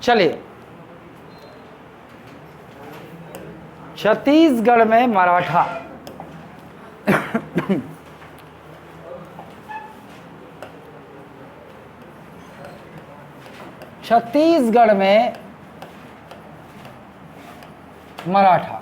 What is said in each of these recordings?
चलिए, छत्तीसगढ़ में मराठा छत्तीसगढ़ में मराठा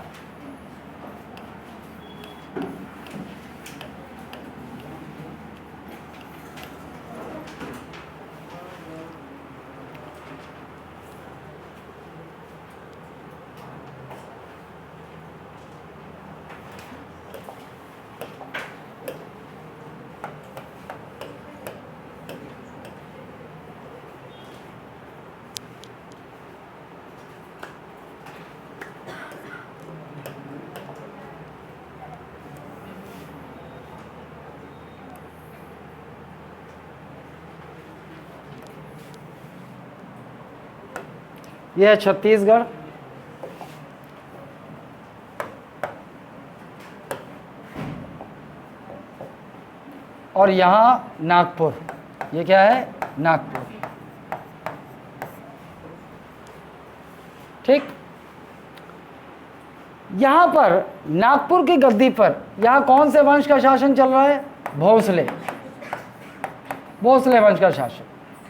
यह है छत्तीसगढ़, और यहाँ नागपुर। ये क्या है? नागपुर। ठीक, यहाँ पर नागपुर की गद्दी पर यहाँ कौन से वंश का शासन चल रहा है? भोसले, भोसले वंश का शासन।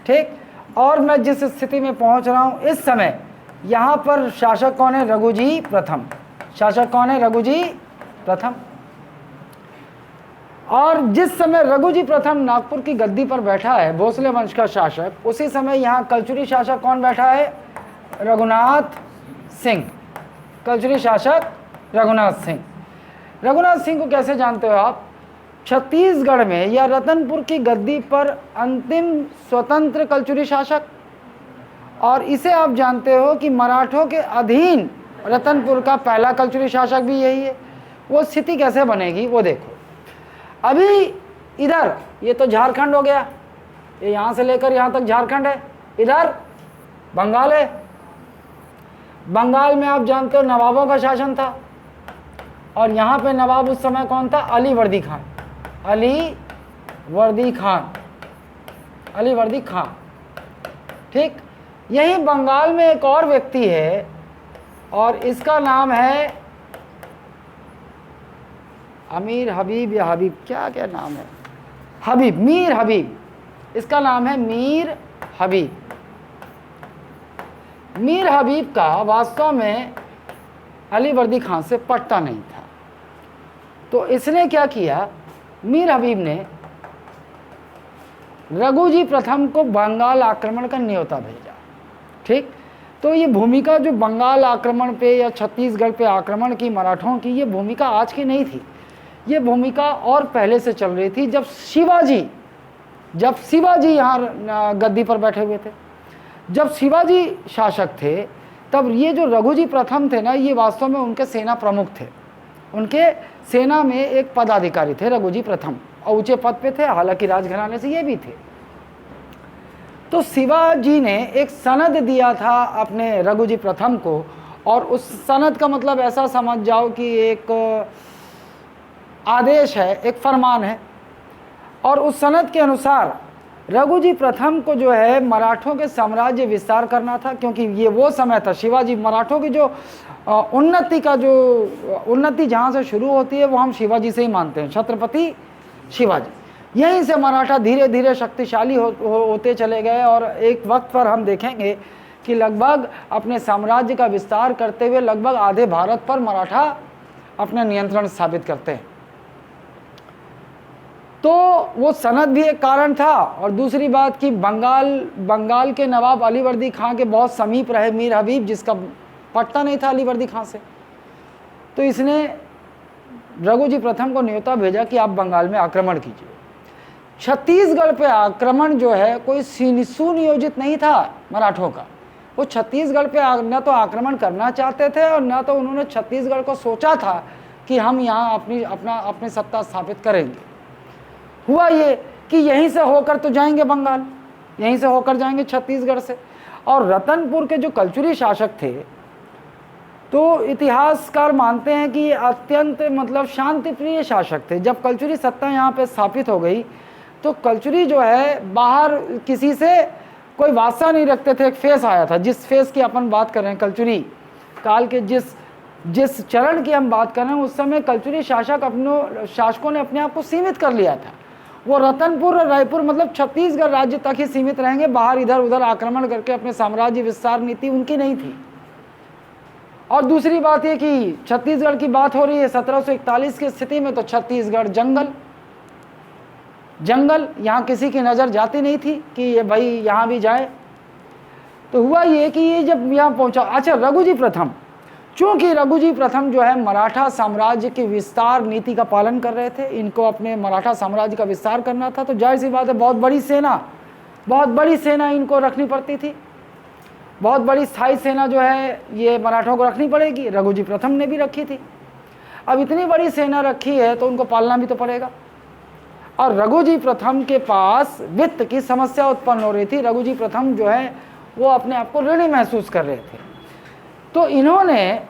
ठीक, और मैं जिस स्थिति में पहुंच रहा हूं इस समय, यहाँ पर शासक कौन है? रघुजी प्रथम। शासक कौन है? रघुजी प्रथम। और जिस समय रघुजी प्रथम नागपुर की गद्दी पर बैठा है, भोसले वंश का शासक, उसी समय यहाँ कलचुरी शासक कौन बैठा है? रघुनाथ सिंह। कलचुरी शासक रघुनाथ सिंह। रघुनाथ सिंह को कैसे जानते हो आप? छत्तीसगढ़ में या रतनपुर की गद्दी पर अंतिम स्वतंत्र कलचुरी शासक, और इसे आप जानते हो कि मराठों के अधीन रतनपुर का पहला कलचुरी शासक भी यही है। वो स्थिति कैसे बनेगी वो देखो। अभी इधर ये तो झारखंड हो गया, ये यहाँ से लेकर यहाँ तक झारखंड है, इधर बंगाल है। बंगाल में आप जानते हो नवाबों का शासन था, और यहाँ पे नवाब उस समय कौन था? अली वर्दी खान। अली वर्दी खान, अली वर्दी खान। ठीक, यही बंगाल में एक और व्यक्ति है, और इसका नाम है अमीर हबीब या हबीब, क्या क्या नाम है? हबीब, मीर हबीब। इसका नाम है मीर हबीब। मीर हबीब का वास्तव में अली वर्दी खान से पटता नहीं था, तो इसने क्या किया? मीर हबीब ने रघुजी प्रथम को बंगाल आक्रमण का न्योता भेजा। ठीक, तो ये भूमिका जो बंगाल आक्रमण पे या छत्तीसगढ़ पे आक्रमण की मराठों की, ये भूमिका आज की नहीं थी। ये भूमिका और पहले से चल रही थी, जब शिवाजी यहाँ गद्दी पर बैठे हुए थे, जब शिवाजी शासक थे, तब ये जो रघुजी प्रथम थे ना, ये वास्तव में उनके सेना प्रमुख थे। उनके सेना में एक पदाधिकारी थे रघुजी प्रथम, और ऊंचे पद पे थे, हालांकि राजघराने से ये भी थे। तो शिवाजी ने एक सनद दिया था अपने रघुजी प्रथम को, और उस सनद का मतलब ऐसा समझ जाओ कि एक आदेश है, एक फरमान है। और उस सनद के अनुसार रघुजी प्रथम को जो है मराठों के साम्राज्य विस्तार करना था, क्योंकि ये वो समय था, शिवाजी मराठों की जो उन्नति जहाँ से शुरू होती है वो हम शिवाजी से ही मानते हैं, छत्रपति शिवाजी। यहीं से मराठा धीरे धीरे शक्तिशाली होते चले गए, और एक वक्त पर हम देखेंगे कि लगभग अपने साम्राज्य का विस्तार करते हुए लगभग आधे भारत पर मराठा अपना नियंत्रण स्थापित करते हैं। तो वो सनद भी एक कारण था, और दूसरी बात कि बंगाल के नवाब अली वर्दी खां के बहुत समीप रहे मीर हबीब, जिसका पटता नहीं था अली वर्दी खां से। तो इसने रघुजी प्रथम को न्योता भेजा कि आप बंगाल में आक्रमण कीजिए। छत्तीसगढ़ पे आक्रमण जो है कोई सुनियोजित नहीं था मराठों का। वो छत्तीसगढ़ पे न तो आक्रमण करना चाहते थे, और न तो उन्होंने छत्तीसगढ़ को सोचा था कि हम यहाँ अपनी सत्ता स्थापित करेंगे। हुआ ये कि यहीं से होकर तो जाएंगे बंगाल, यहीं से होकर जाएंगे छत्तीसगढ़ से। और रतनपुर के जो कलचुरी शासक थे, तो इतिहासकार मानते हैं कि ये अत्यंत मतलब शांतिप्रिय शासक थे। जब कलचुरी सत्ता यहाँ पे स्थापित हो गई, तो कलचुरी जो है बाहर किसी से कोई वास्ता नहीं रखते थे। एक फेस आया था, जिस फेस की अपन बात कर रहे हैं, कलचुरी काल के जिस चरण की हम बात कर रहे हैं, उस समय कलचुरी शासकों ने अपने आप को सीमित कर लिया था। वो रतनपुर और रायपुर मतलब छत्तीसगढ़ राज्य तक ही सीमित रहेंगे, बाहर इधर उधर आक्रमण करके अपने साम्राज्य विस्तार नीति उनकी नहीं थी। और दूसरी बात ये कि छत्तीसगढ़ की बात हो रही है 1741 की स्थिति में, तो छत्तीसगढ़ जंगल, यहाँ किसी की नज़र जाती नहीं थी कि ये भाई यहाँ भी जाए। तो हुआ ये कि ये जब यहाँ पहुँचा, अच्छा रघुजी प्रथम, चूंकि रघुजी प्रथम जो है मराठा साम्राज्य की विस्तार नीति का पालन कर रहे थे, इनको अपने मराठा साम्राज्य का विस्तार करना था, तो जाहिर सी बात है बहुत बड़ी सेना इनको रखनी पड़ती थी। बहुत बड़ी स्थायी सेना जो है ये मराठों को रखनी पड़ेगी। रघुजी प्रथम ने भी रखी थी। अब इतनी बड़ी सेना रखी है तो उनको पालना भी तो पड़ेगा। और रघुजी प्रथम के पास वित्त की समस्या उत्पन्न हो रही थी। रघुजी प्रथम जो है वो अपने आप को ऋणी महसूस कर रहे थे। तो इन्होंने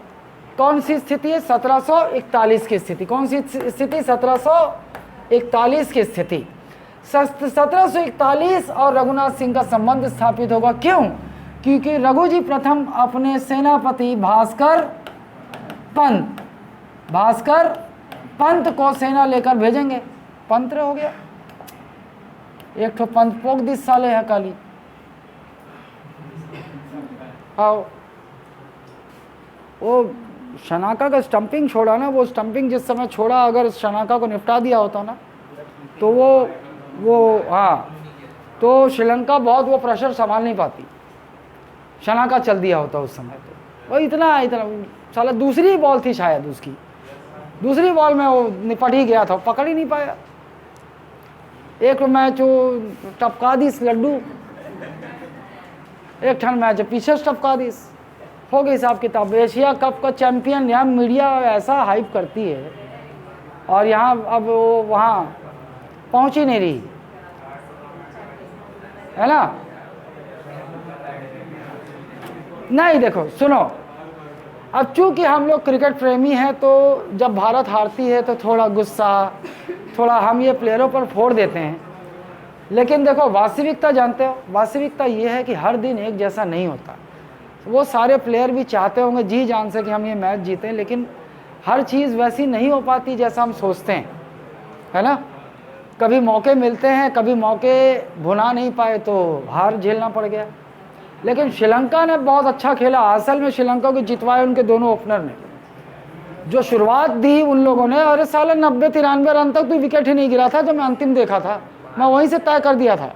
कौन सी स्थिति है, 1741 की स्थिति। कौन सी स्थिति, 1741 की स्थिति। 1741 और रघुनाथ सिंह का संबंध स्थापित होगा। क्यों? क्योंकि रघुजी प्रथम अपने सेनापति भास्कर पंत को सेना लेकर भेजेंगे। पंत हो गया, एक तो पंत पोक 10 साले है काली। आओ, वो शनाका का स्टंपिंग छोड़ा ना, वो स्टंपिंग जिस समय छोड़ा, अगर शनाका को निपटा दिया होता ना तो वो हाँ, तो श्रीलंका बहुत वो प्रेशर संभाल नहीं पाती। शनाका चल दिया होता उस समय। तो वो इतना साला दूसरी बॉल थी शायद उसकी, दूसरी बॉल में वो निपट ही गया था, पकड़ ही नहीं पाया। एक मैच वो टपका दी लड्डू, एक ठन मैच पीछे से टपका दी, हो गई हिसाब किताब। एशिया कप का चैंपियन यहाँ मीडिया ऐसा हाइप करती है और यहाँ अब वो वहाँ पहुँच ही नहीं रही है ना। नहीं देखो सुनो, अब चूंकि हम लोग क्रिकेट प्रेमी हैं तो जब भारत हारती है तो थोड़ा गुस्सा, थोड़ा हम ये प्लेयरों पर फोड़ देते हैं। लेकिन देखो वास्तविकता जानते हो, वास्तविकता ये है कि हर दिन एक जैसा नहीं होता। वो सारे प्लेयर भी चाहते होंगे जी जान से कि हम ये मैच जीतें, लेकिन हर चीज़ वैसी नहीं हो पाती जैसा हम सोचते हैं, है ना। कभी मौके मिलते हैं, कभी मौके भुना नहीं पाए तो हार झेलना पड़ गया। लेकिन श्रीलंका ने बहुत अच्छा खेला। असल में श्रीलंका को जितवाए उनके दोनों ओपनर ने। जो शुरुआत दी उन लोगों ने, अरे साला 90-93 रन तक तो विकेट ही नहीं गिरा था। जो मैं अंतिम देखा था, मैं वहीं से तय कर दिया था।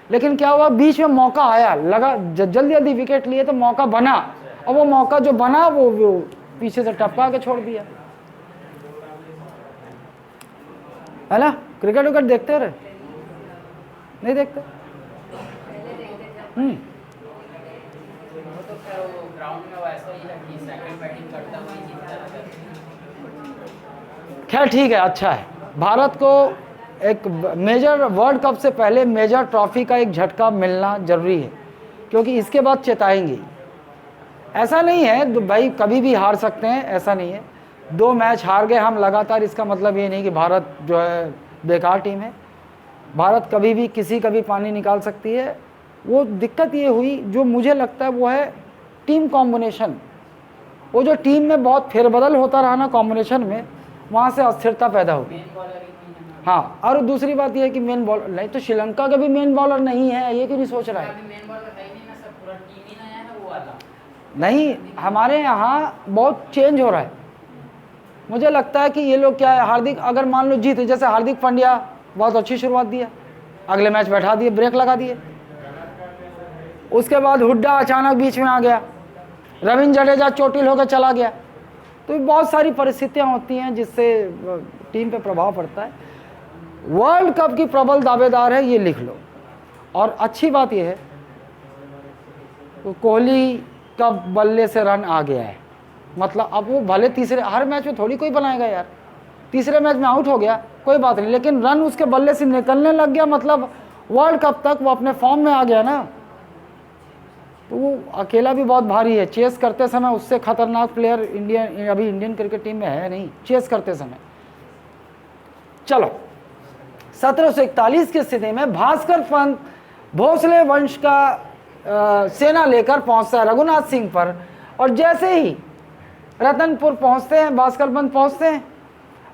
लेकिन क्या हुआ, बीच में मौका आया, लगा जल्दी जल्दी विकेट लिए तो मौका बना, और वो मौका जो बना वो पीछे से टपका के छोड़ दिया, है ना। क्रिकेट विकेट देखते रहे, नहीं देखते? खैर ठीक है, अच्छा है। भारत को एक मेजर वर्ल्ड कप से पहले मेजर ट्रॉफी का एक झटका मिलना जरूरी है, क्योंकि इसके बाद चेताएंगे। ऐसा नहीं है भाई कभी भी हार सकते हैं, ऐसा नहीं है। 2 मैच हार गए हम लगातार, इसका मतलब ये नहीं कि भारत जो है बेकार टीम है। भारत कभी भी किसी का भी पानी निकाल सकती है। वो दिक्कत ये हुई, जो मुझे लगता है वो है टीम कॉम्बिनेशन। वो जो टीम में बहुत फेरबदल होता रहा ना कॉम्बिनेशन में, वहाँ से अस्थिरता पैदा होगी। हाँ, और दूसरी बात यह है कि मेन बॉलर नहीं, तो श्रीलंका का भी मेन बॉलर नहीं है, ये क्यों नहीं सोच रहा है? नहीं, हमारे यहाँ बहुत चेंज हो रहा है। मुझे लगता है कि ये लोग क्या है, हार्दिक अगर मान लो जीते, जैसे हार्दिक पांड्या बहुत अच्छी शुरुआत दिया, अगले मैच बैठा दिए, ब्रेक लगा दिए। उसके बाद हुड्डा अचानक बीच में आ गया, रविंद्र जडेजा चोटिल होकर चला गया। तो बहुत सारी परिस्थितियां होती हैं जिससे टीम पे प्रभाव पड़ता है। वर्ल्ड कप की प्रबल दावेदार है, ये लिख लो। और अच्छी बात यह है तो कोहली का बल्ले से रन आ गया है, मतलब अब वो भले तीसरे, हर मैच में थोड़ी कोई बनाएगा यार, तीसरे मैच में आउट हो गया कोई बात नहीं, लेकिन रन उसके बल्ले से निकलने लग गया, मतलब वर्ल्ड कप तक वो अपने फॉर्म में आ गया ना। तो वो अकेला भी बहुत भारी है। चेस करते समय उससे खतरनाक प्लेयर अभी इंडियन क्रिकेट टीम में है नहीं, चेस करते समय। चलो 1741 की स्थिति में भास्कर पंत भोसले वंश का सेना लेकर पहुंचता है रघुनाथ सिंह पर, और जैसे ही रतनपुर पहुंचते हैं, भास्करपंत पहुंचते हैं,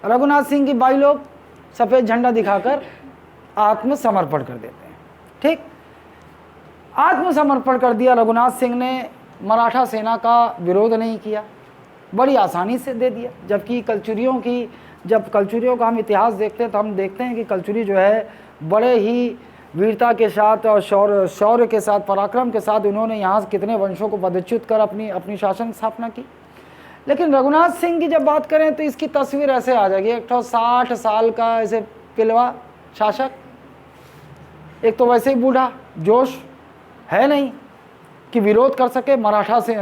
रघुनाथ सिंह की भाई लोग सफ़ेद झंडा दिखाकर आत्मसमर्पण कर देते हैं। ठीक, आत्मसमर्पण कर दिया रघुनाथ सिंह ने, मराठा सेना का विरोध नहीं किया, बड़ी आसानी से दे दिया। जबकि जब कलचुरियों का हम इतिहास देखते हैं तो हम देखते हैं कि कलचुरी जो है बड़े ही वीरता के साथ और शौर्य के साथ, पराक्रम के साथ उन्होंने यहाँ कितने वंशों को पदच्युत कर अपनी शासन स्थापना की। लेकिन रघुनाथ सिंह की जब बात करें तो इसकी तस्वीर ऐसे आ जाएगी, एक तो 60 साल का ऐसे पिलवा शासक, एक तो वैसे ही बूढ़ा, जोश है नहीं कि विरोध कर सके मराठा से,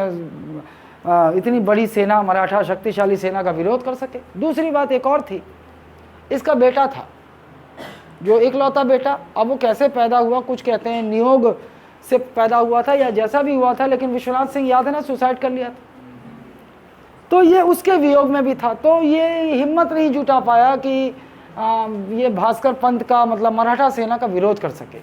इतनी बड़ी सेना, मराठा शक्तिशाली सेना का विरोध कर सके। दूसरी बात एक और थी, इसका बेटा था जो इकलौता बेटा, अब वो कैसे पैदा हुआ, कुछ कहते हैं नियोग से पैदा हुआ था या जैसा भी हुआ था, लेकिन विश्वनाथ सिंह याद है ना, सुसाइड कर लिया था, तो ये उसके वियोग में भी था। तो ये हिम्मत नहीं जुटा पाया कि ये भास्कर पंत का मतलब मराठा सेना का विरोध कर सके।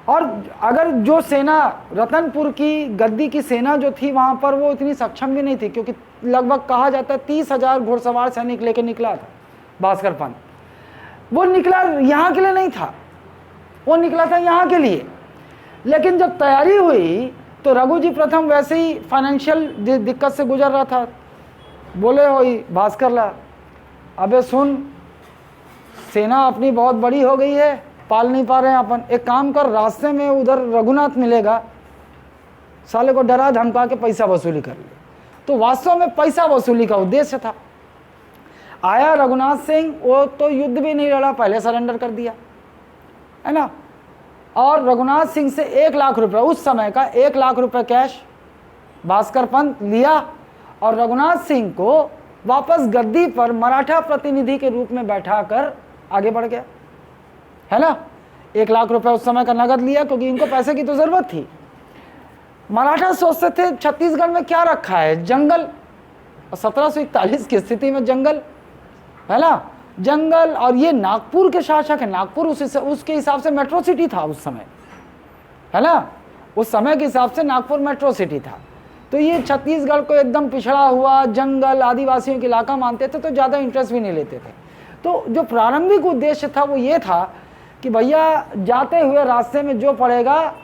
और अगर जो सेना रतनपुर की गद्दी की सेना जो थी वहाँ पर, वो इतनी सक्षम भी नहीं थी, क्योंकि लगभग कहा जाता है 30,000 घुड़सवार सैनिक लेके निकला था भास्कर पंत। वो निकला यहाँ के लिए नहीं था, वो निकला था यहाँ के लिए। लेकिन जब तैयारी हुई तो रघुजी प्रथम वैसे ही फाइनेंशियल दिक्कत से गुजर रहा था। बोले हो भास्कर ला, अबे सुन, सेना अपनी बहुत बड़ी हो गई है, पाल नहीं पा रहे हैं अपन, एक काम कर, रास्ते में उधर रघुनाथ मिलेगा, साले को डरा धमका के पैसा वसूली कर ले। तो वास्तव में पैसा वसूली का उद्देश्य था। आया रघुनाथ सिंह, वो तो युद्ध भी नहीं लड़ा, पहले सरेंडर कर दिया, है ना। और रघुनाथ सिंह से 1 लाख रुपए, उस समय का 1 लाख रुपए कैश भास्कर पंत लिया और रघुनाथ सिंह को वापस गद्दी पर मराठा प्रतिनिधि के रूप में बैठाकर आगे बढ़ गया, है ना। 1 लाख रुपए उस समय का नगद लिया, क्योंकि इनको पैसे की तो जरूरत थी। मराठा सोचते थे छत्तीसगढ़ में क्या रखा है, जंगल, और 1741 की स्थिति में जंगल, है ना, जंगल। और ये नागपुर के शासक है, नागपुर उसके हिसाब से मेट्रो सिटी था उस समय, है ना, उस समय के हिसाब से नागपुर मेट्रो सिटी था। तो ये छत्तीसगढ़ को एकदम पिछड़ा हुआ जंगल, आदिवासियों का इलाका मानते थे, तो ज़्यादा इंटरेस्ट भी नहीं लेते थे। तो जो प्रारंभिक उद्देश्य था वो ये था कि भैया जाते हुए रास्ते में जो पड़ेगा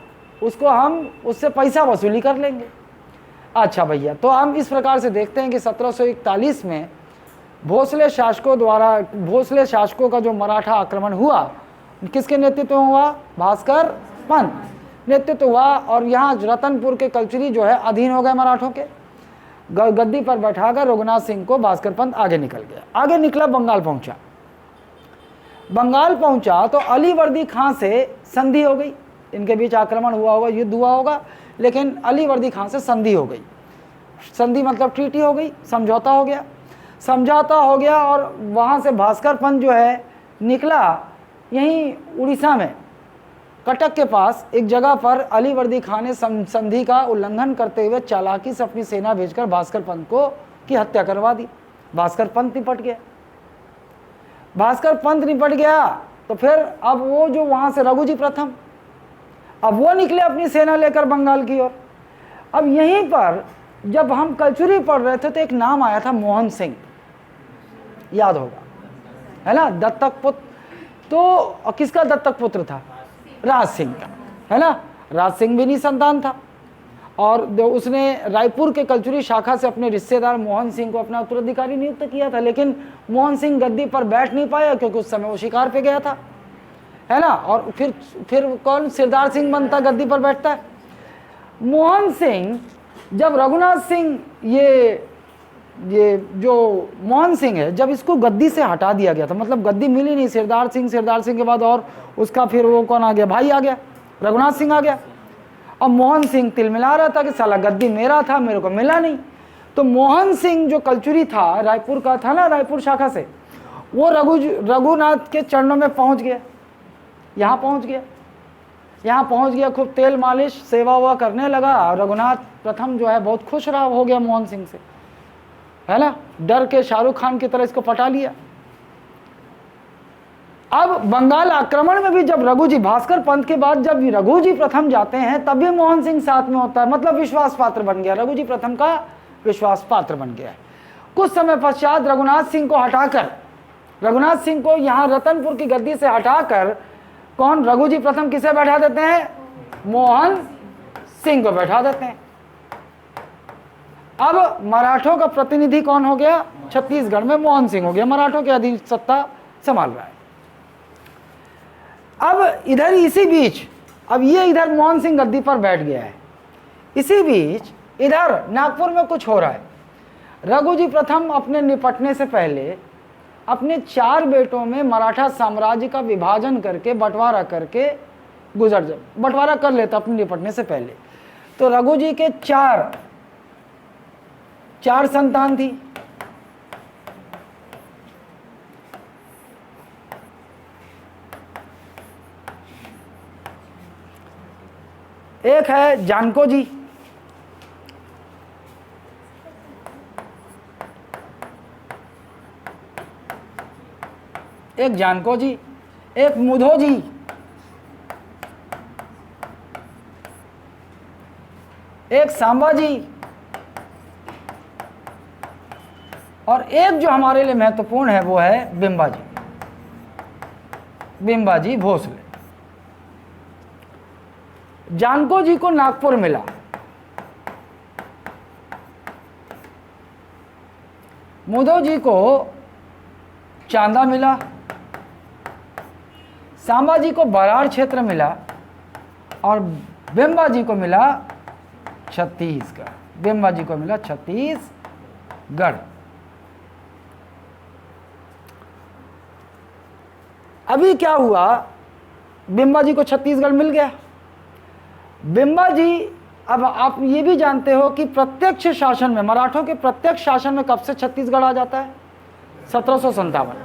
उसको हम उससे पैसा वसूली कर लेंगे। अच्छा भैया, तो हम इस प्रकार से देखते हैं कि 1741 में भोसले शासकों का जो मराठा आक्रमण हुआ, किसके नेतृत्व में हुआ, भास्कर पंत नेतृत्व हुआ। और यहाँ रतनपुर के कलचुरी जो है अधीन हो गए मराठों के, गद्दी पर बैठाकर रघुनाथ सिंह को भास्कर पंत आगे निकल गया। आगे निकला, बंगाल पहुंचा। बंगाल पहुंचा तो अलीवर्दी खां से संधि हो गई, इनके बीच आक्रमण हुआ होगा, युद्ध हुआ होगा, लेकिन अलीवर्दी खां से संधि हो गई। संधि मतलब ट्रीटी हो गई, समझौता हो गया। और वहाँ से भास्कर पंत जो है निकला, यहीं उड़ीसा में कटक के पास एक जगह पर अलीवर्दी खां ने संधि का उल्लंघन करते हुए चालाकी से अपनी सेना भेजकर भास्कर पंत की हत्या करवा दी। भास्कर पंत निपट गया। तो फिर अब वो जो वहाँ से रघुजी प्रथम, अब वो निकले अपनी सेना लेकर बंगाल की ओर। अब यहीं पर जब हम कलचुरी पढ़ रहे थे तो एक नाम आया था मोहन सिंह, याद होगा, है ना, दत्तक पुत्र। तो किसका दत्तक पुत्र था, राज सिंह का, है ना। राज सिंह भी निसंतान था, और उसने रायपुर के कलचुरी शाखा से अपने रिश्तेदार मोहन सिंह को अपना उत्तराधिकारी नियुक्त किया था। लेकिन मोहन सिंह गद्दी पर बैठ नहीं पाया, क्योंकि उस समय वो शिकार पे गया था, है ना। और फिर कौन, सिरदार सिंह बनता गद्दी पर बैठता है। मोहन सिंह, जब रघुनाथ सिंह ये जो मोहन सिंह है, जब इसको गद्दी से हटा दिया गया था, मतलब गद्दी मिली नहीं, सिरदार सिंह के बाद और उसका फिर वो कौन आ गया, भाई आ गया, रघुनाथ सिंह आ गया। अब मोहन सिंह तिलमिला रहा था कि साला गद्दी मेरा था, मेरे को मिला नहीं। तो मोहन सिंह जो कलचुरी था, रायपुर का था ना, रायपुर शाखा से, वो रघुनाथ के चरणों में पहुंच गया, यहाँ पहुंच गया, खूब तेल मालिश सेवा हुआ करने लगा। रघुनाथ प्रथम जो है बहुत खुश रहा, हो गया मोहन सिंह से, है ना, डर के शाहरुख खान की तरह इसको पटा लिया। अब बंगाल आक्रमण में भी जब रघुजी, भास्कर पंत के बाद जब रघुजी प्रथम जाते हैं तब भी मोहन सिंह साथ में होता है, मतलब विश्वास पात्र बन गया, रघुजी प्रथम का विश्वास पात्र बन गया है। कुछ समय पश्चात रघुनाथ सिंह को हटाकर, रघुनाथ सिंह को यहाँ रतनपुर की गद्दी से हटाकर कौन, रघुजी प्रथम किसे बैठा देते हैं, मोहन सिंह को बैठा देते हैं। अब मराठों का प्रतिनिधि कौन हो गया, छत्तीसगढ़ में मोहन सिंह हो गया, मराठों के अधीन सत्ता संभाल रहा है। अब इधर इसी बीच, अब ये इधर मोहन सिंह गद्दी पर बैठ गया है, इसी बीच इधर नागपुर में कुछ हो रहा है। रघुजी प्रथम अपने निपटने से पहले अपने 4 बेटों में मराठा साम्राज्य का विभाजन करके, बंटवारा करके बंटवारा कर लेता अपने निपटने से पहले। तो रघुजी के चार संतान थी। एक है जानको जी, एक जानको जी, एक मुधो जी, एक सांबा जी, और एक जो हमारे लिए महत्वपूर्ण है वो है बिंबा जी, बिंबा जी भोसले। जानको जी को नागपुर मिला, मुधो जी को चांदा मिला, सांबा जी को बराड़ क्षेत्र मिला, और बिंबा जी को मिला छत्तीसगढ़, बिंबा जी को मिला छत्तीसगढ़। अभी क्या हुआ, बिंबा जी को छत्तीसगढ़ मिल गया। बिंबा जी, अब आप ये भी जानते हो कि प्रत्यक्ष शासन में, मराठों के प्रत्यक्ष शासन में कब से छत्तीसगढ़ आ जाता है, 1757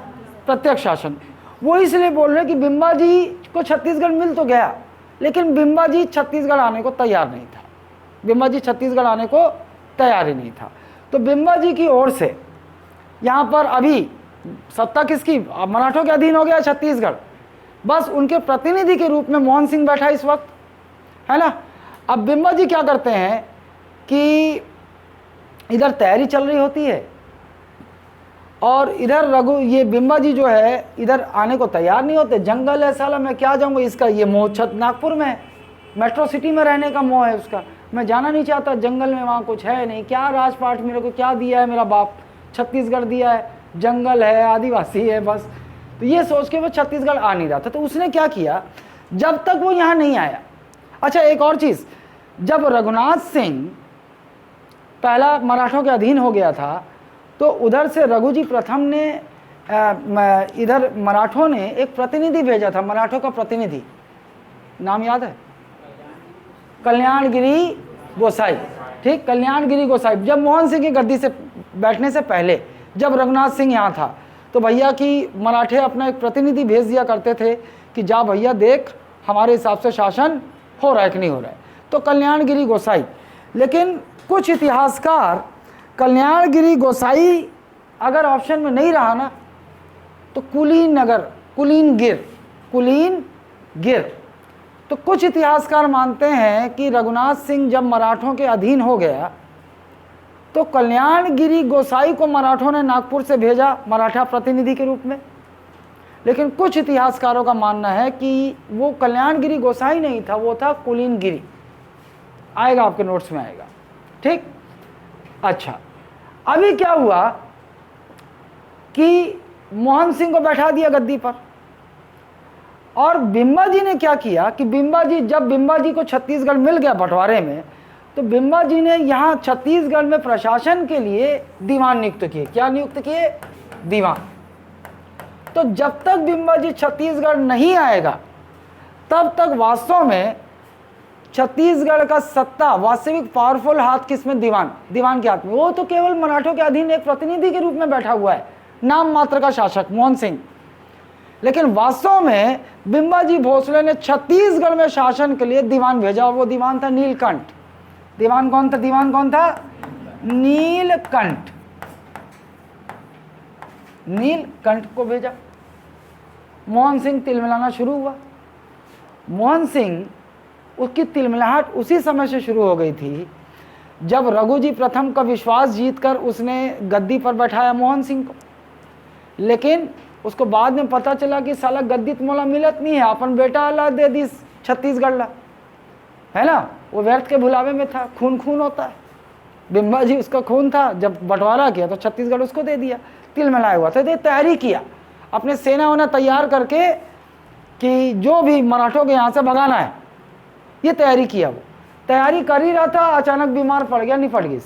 प्रत्यक्ष शासन। वो इसलिए बोल रहे हैं कि बिंबा जी को छत्तीसगढ़ मिल तो गया, लेकिन बिंबा जी छत्तीसगढ़ आने को तैयार नहीं था, बिंबा जी छत्तीसगढ़ आने को तैयार ही नहीं था। तो बिंबा जी की ओर से यहाँ पर अभी सत्ता किसकी, मराठों के अधीन हो गया छत्तीसगढ़, बस उनके प्रतिनिधि के रूप में मोहन सिंह बैठा इस वक्त, है ना। अब बिंबा जी क्या करते हैं कि इधर तैयारी चल रही होती है और इधर ये बिंबा जी जो है इधर आने को तैयार नहीं होते। जंगल है साला, मैं क्या जाऊंगा, इसका ये मोह नागपुर में है, मेट्रो सिटी में रहने का मोह है उसका, मैं जाना नहीं चाहता जंगल में, वहाँ कुछ है नहीं, क्या राजपाट मेरे को क्या दिया है मेरा बाप, छत्तीसगढ़ दिया है, जंगल है, आदिवासी है, बस। तो ये सोच के वो छत्तीसगढ़ आ नहीं रहा था। तो उसने क्या किया, जब तक वो यहाँ नहीं आया। अच्छा, एक और चीज़, जब रघुनाथ सिंह पहला मराठों के अधीन हो गया था तो उधर से रघुजी प्रथम ने इधर मराठों ने एक प्रतिनिधि भेजा था, मराठों का प्रतिनिधि, नाम याद है, कल्याणगिरी गोसाई। ठीक, कल्याणगिरी गोसाई। जब मोहन सिंह की गद्दी से बैठने से पहले जब रघुनाथ सिंह यहाँ था तो भैया की मराठे अपना एक प्रतिनिधि भेज दिया करते थे कि जा भैया देख हमारे हिसाब से शासन हो रहा है कि नहीं हो रहा है। तो कल्याणगिरी गोसाई, लेकिन कुछ इतिहासकार कल्याणगिरी गोसाई अगर ऑप्शन में नहीं रहा ना तो कुलीन नगर, कुलीन गिर। तो कुछ इतिहासकार मानते हैं कि रघुनाथ सिंह जब मराठों के अधीन हो गया तो कल्याणगिरी गोसाई को मराठों ने नागपुर से भेजा मराठा प्रतिनिधि के रूप में। लेकिन कुछ इतिहासकारों का मानना है कि वो कल्याणगिरी गोसाई नहीं था, वो था कुलीनगिरी। आएगा आपके नोट्स में आएगा। ठीक, अच्छा, अभी क्या हुआ कि मोहन सिंह को बैठा दिया गद्दी पर, और बिंबा जी ने क्या किया कि बिंबा जी, जब बिंबा जी को छत्तीसगढ़ मिल गया बंटवारे में, तो बिंबा जी ने यहाँ छत्तीसगढ़ में प्रशासन के लिए दीवान नियुक्त किए। क्या नियुक्त किए? दीवान। तो जब तक बिंबा जी छत्तीसगढ़ नहीं आएगा तब तक वास्तव में छत्तीसगढ़ का सत्ता, वास्तविक पावरफुल हाथ किसमें? दीवान के हाथ में। वो तो केवल मराठों के अधीन एक प्रतिनिधि के रूप में बैठा हुआ है, नाम मात्र का शासक मोहन सिंह। लेकिन वास्तव में बिंबा जी भोसले ने छत्तीसगढ़ में शासन के लिए दीवान भेजा, और वो दीवान था नीलकंठ। दीवान कौन था? नीलकंठ को भेजा। मोहन सिंह तिलमिलाना शुरू हुआ। मोहन सिंह, उसकी तिलमिलाहट उसी समय से शुरू हो गई थी जब रघुजी प्रथम का विश्वास जीतकर उसने गद्दी पर बैठाया मोहन सिंह को। लेकिन उसको बाद में पता चला कि साला गद्दी तो मोला मिलत नहीं है, अपन बेटा अल्लाह दे दी छत्तीसगढ़ ला, है ना। वो व्यर्थ के भुलावे में था, खून खून होता है। बिम्बा जी उसका खून था, जब बंटवारा किया तो छत्तीसगढ़ उसको दे दिया, तिल मिलाया हुआ था। तो तैयारी किया अपने सेना वोना तैयार करके कि जो भी मराठों के यहाँ से भगाना है, ये तैयारी किया। वो तैयारी कर ही रहा था, अचानक बीमार पड़ गया, निपट गई।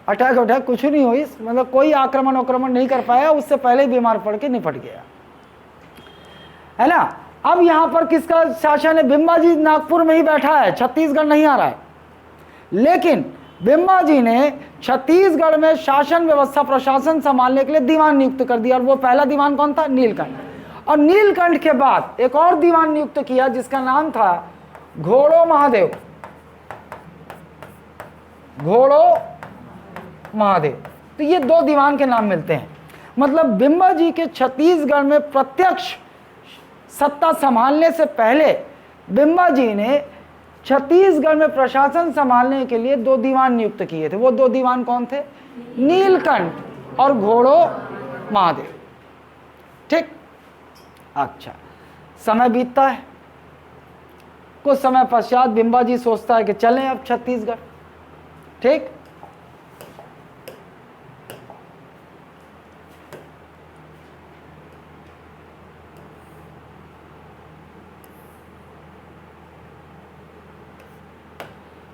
अटैक अटैक कुछ नहीं हुई, मतलब कोई आक्रमण नहीं कर पाया, उससे पहले ही बीमार पड़ के निपट गया, है ना। अब यहाँ पर किसका शासन है? बिम्बा जी नागपुर में ही बैठा है, छत्तीसगढ़ नहीं आ रहा है। लेकिन बिम्बा जी ने छत्तीसगढ़ में शासन व्यवस्था प्रशासन संभालने के लिए दीवान नियुक्त कर दिया, और वो पहला दीवान कौन था? नीलकंठ। और नीलकंठ के बाद एक और दीवान नियुक्त किया जिसका नाम था घोड़ो महादेव। घोड़ो महादेव। तो ये दो दीवान के नाम मिलते हैं। मतलब बिम्बा जी के छत्तीसगढ़ में प्रत्यक्ष सत्ता संभालने से पहले बिम्बा जी ने छत्तीसगढ़ में प्रशासन संभालने के लिए दो दीवान नियुक्त किए थे। वो दो दीवान कौन थे? नीलकंठ और घोड़ो महादेव। ठीक। अच्छा, समय बीतता है। कुछ समय पश्चात बिम्बा जी सोचता है कि चलें अब छत्तीसगढ़। ठीक।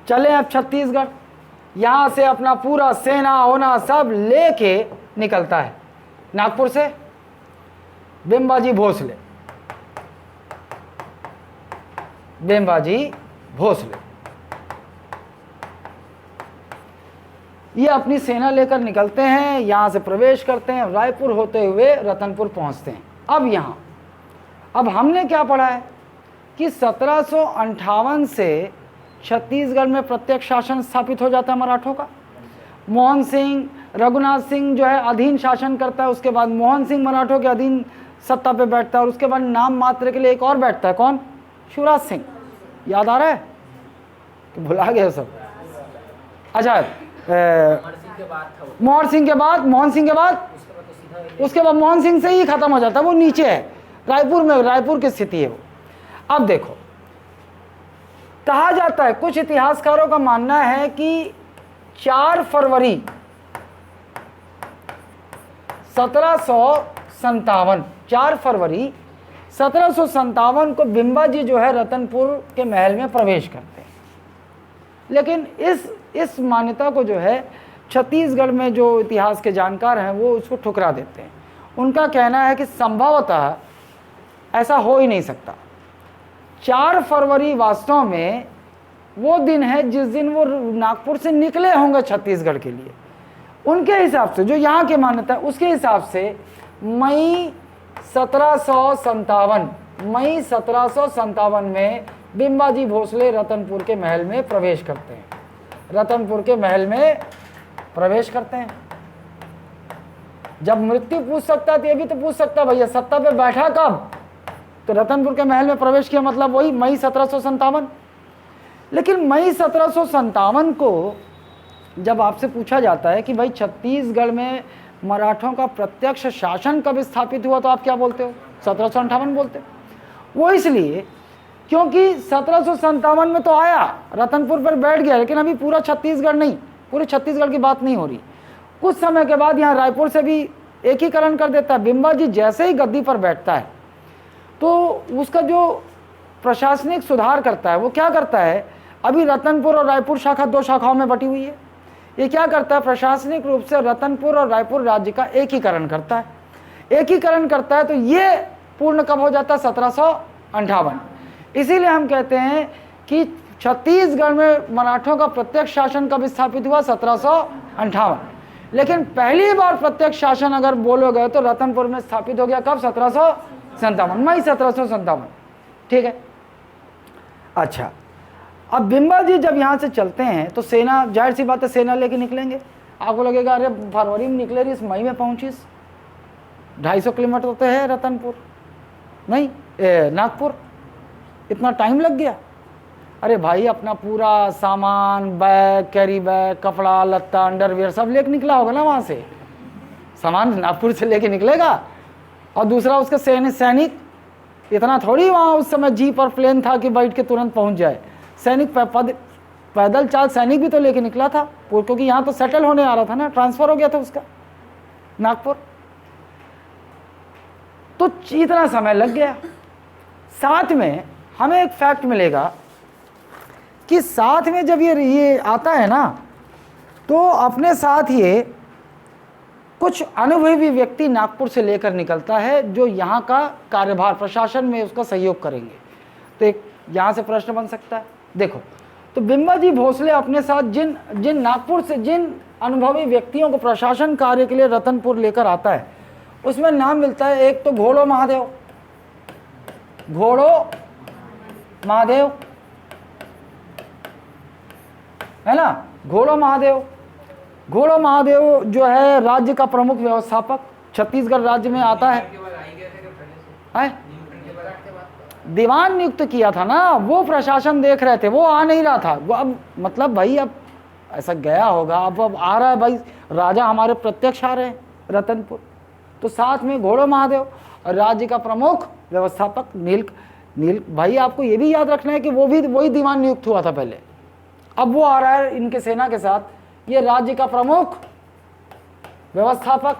चले अब छत्तीसगढ़। यहां से अपना पूरा सेना होना सब लेके निकलता है नागपुर से बिम्बा जी भोसले। बिम्बा जी भोसले ये अपनी सेना लेकर निकलते हैं, यहां से प्रवेश करते हैं, रायपुर होते हुए रतनपुर पहुंचते हैं। अब हमने क्या पढ़ा है कि 1758 से छत्तीसगढ़ में प्रत्यक्ष शासन स्थापित हो जाता है मराठों का। मोहन सिंह, रघुनाथ सिंह जो है अधीन शासन करता है, उसके बाद मोहन सिंह मराठों के अधीन सत्ता पे बैठता है, और उसके बाद नाम मात्र के लिए एक और बैठता है, कौन? शिवराज सिंह। याद आ रहा है कि भुला गए सब? अच्छा, मोहन सिंह के बाद उसके बाद मोहन सिंह से ही खत्म हो जाता है, वो नीचे है रायपुर में, रायपुर की स्थिति है वो। अब देखो, कहा जाता है, कुछ इतिहासकारों का मानना है कि 4 फरवरी 1757 4 फरवरी 1757 को बिम्बा जी जो है रतनपुर के महल में प्रवेश करते हैं। लेकिन इस मान्यता को जो है छत्तीसगढ़ में जो इतिहास के जानकार हैं वो उसको ठुकरा देते हैं। उनका कहना है कि संभवतः ऐसा हो ही नहीं सकता। 4 फरवरी वास्तव में वो दिन है जिस दिन वो नागपुर से निकले होंगे छत्तीसगढ़ के लिए। उनके हिसाब से, जो यहाँ की मान्यता है उसके हिसाब से मई 1757 में बिम्बा जी भोसले रतनपुर के महल में प्रवेश करते हैं। रतनपुर के महल में प्रवेश करते हैं। जब मृत्यु पूछ सकता तो ये भी तो पूछ सकता भैया सत्ता पे बैठा कब? तो रतनपुर के महल में प्रवेश किया, मतलब वही मई 1757। लेकिन मई 1757 को जब आपसे पूछा जाता है कि भाई छत्तीसगढ़ में मराठों का प्रत्यक्ष शासन कब स्थापित हुआ, तो आप क्या बोलते हो? 1758 बोलते हो। वो इसलिए क्योंकि 1757 में तो आया, रतनपुर पर बैठ गया, लेकिन अभी पूरा छत्तीसगढ़ नहीं, पूरे छत्तीसगढ़ की बात नहीं हो रही। कुछ समय के बाद यहाँ रायपुर से भी एकीकरण कर देता है। बिम्बा जी जैसे ही गद्दी पर बैठता है तो उसका जो प्रशासनिक सुधार करता है वो क्या करता है, अभी रतनपुर और रायपुर शाखा 2 शाखाओं में बटी हुई है। ये क्या करता है, प्रशासनिक रूप से रतनपुर और रायपुर राज्य का एकीकरण करता है। एकीकरण करता है तो ये पूर्ण कब हो जाता है? 1758। इसीलिए हम कहते हैं कि छत्तीसगढ़ में मराठों का प्रत्यक्ष शासन कब स्थापित हुआ? 1758। लेकिन पहली बार प्रत्यक्ष शासन अगर बोलोगे तो रतनपुर में स्थापित हो गया कब? 1757, मई 1757। ठीक है। अच्छा, अब बिम्बा जी जब यहाँ से चलते हैं तो सेना, जाहिर सी बात है सेना लेके निकलेंगे। आपको लगेगा अरे फरवरी में निकले रही, इस मई में पहुंची, 250 किलोमीटर तो है रतनपुर, नहीं, नागपुर। इतना टाइम लग गया? अरे भाई, अपना पूरा सामान, बैग, कैरी बैग, कपड़ा लत्ता, अंडरवियर सब लेके निकला होगा ना वहाँ से। सामान नागपुर से लेके निकलेगा। और दूसरा उसका सैनिक, इतना थोड़ी वहाँ उस समय जीप और प्लेन था कि बैठ के तुरंत पहुँच जाए। सैनिक पैदल चाल सैनिक भी तो लेके निकला था, क्योंकि यहाँ तो सेटल होने आ रहा था ना, ट्रांसफ़र हो गया था उसका नागपुर। तो इतना समय लग गया। साथ में हमें एक फैक्ट मिलेगा कि साथ में जब ये आता है ना, तो अपने साथ ये कुछ अनुभवी व्यक्ति नागपुर से लेकर निकलता है जो यहाँ का कार्यभार प्रशासन में उसका सहयोग करेंगे। तो एक यहाँ से प्रश्न बन सकता है। देखो, तो बिम्बाजी भोसले अपने साथ जिन नागपुर से जिन अनुभवी व्यक्तियों को प्रशासन कार्य के लिए रतनपुर लेकर आता है, उसमें नाम मिलता है एक तो घोड़ो महादेव, है ना। घोड़ो महादेव जो है राज्य का प्रमुख व्यवस्थापक, छत्तीसगढ़ राज्य में आता है। दीवान नियुक्त किया था ना, वो प्रशासन देख रहे थे, वो आ नहीं रहा था। वो अब मतलब भाई, अब ऐसा गया होगा, अब आ रहा है भाई, राजा हमारे प्रत्यक्ष आ रहे हैं रतनपुर। तो साथ में घोड़ो महादेव और राज्य का प्रमुख व्यवस्थापक नील भाई, आपको ये भी याद रखना है कि वही दीवान नियुक्त हुआ था पहले। अब वो आ रहा है इनके सेना के साथ, ये राज्य का प्रमुख व्यवस्थापक।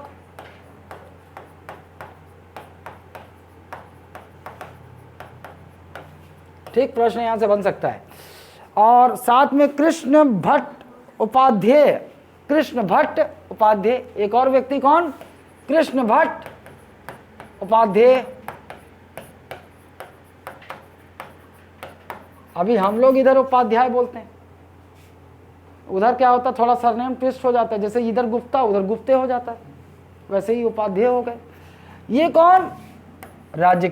ठीक, प्रश्न यहां से बन सकता है। और साथ में कृष्ण भट्ट उपाध्याय, एक और व्यक्ति कौन? कृष्ण भट्ट उपाध्याय। अभी हम लोग इधर उपाध्याय बोलते हैं, उधर क्या होता, थोड़ा सरनेम ट्विस्ट हो जाता है, जैसे इधर गुप्ता उधर गुप्ते हो जाता है, वैसे ही उपाध्याय हो गए। ये कौन? राज्य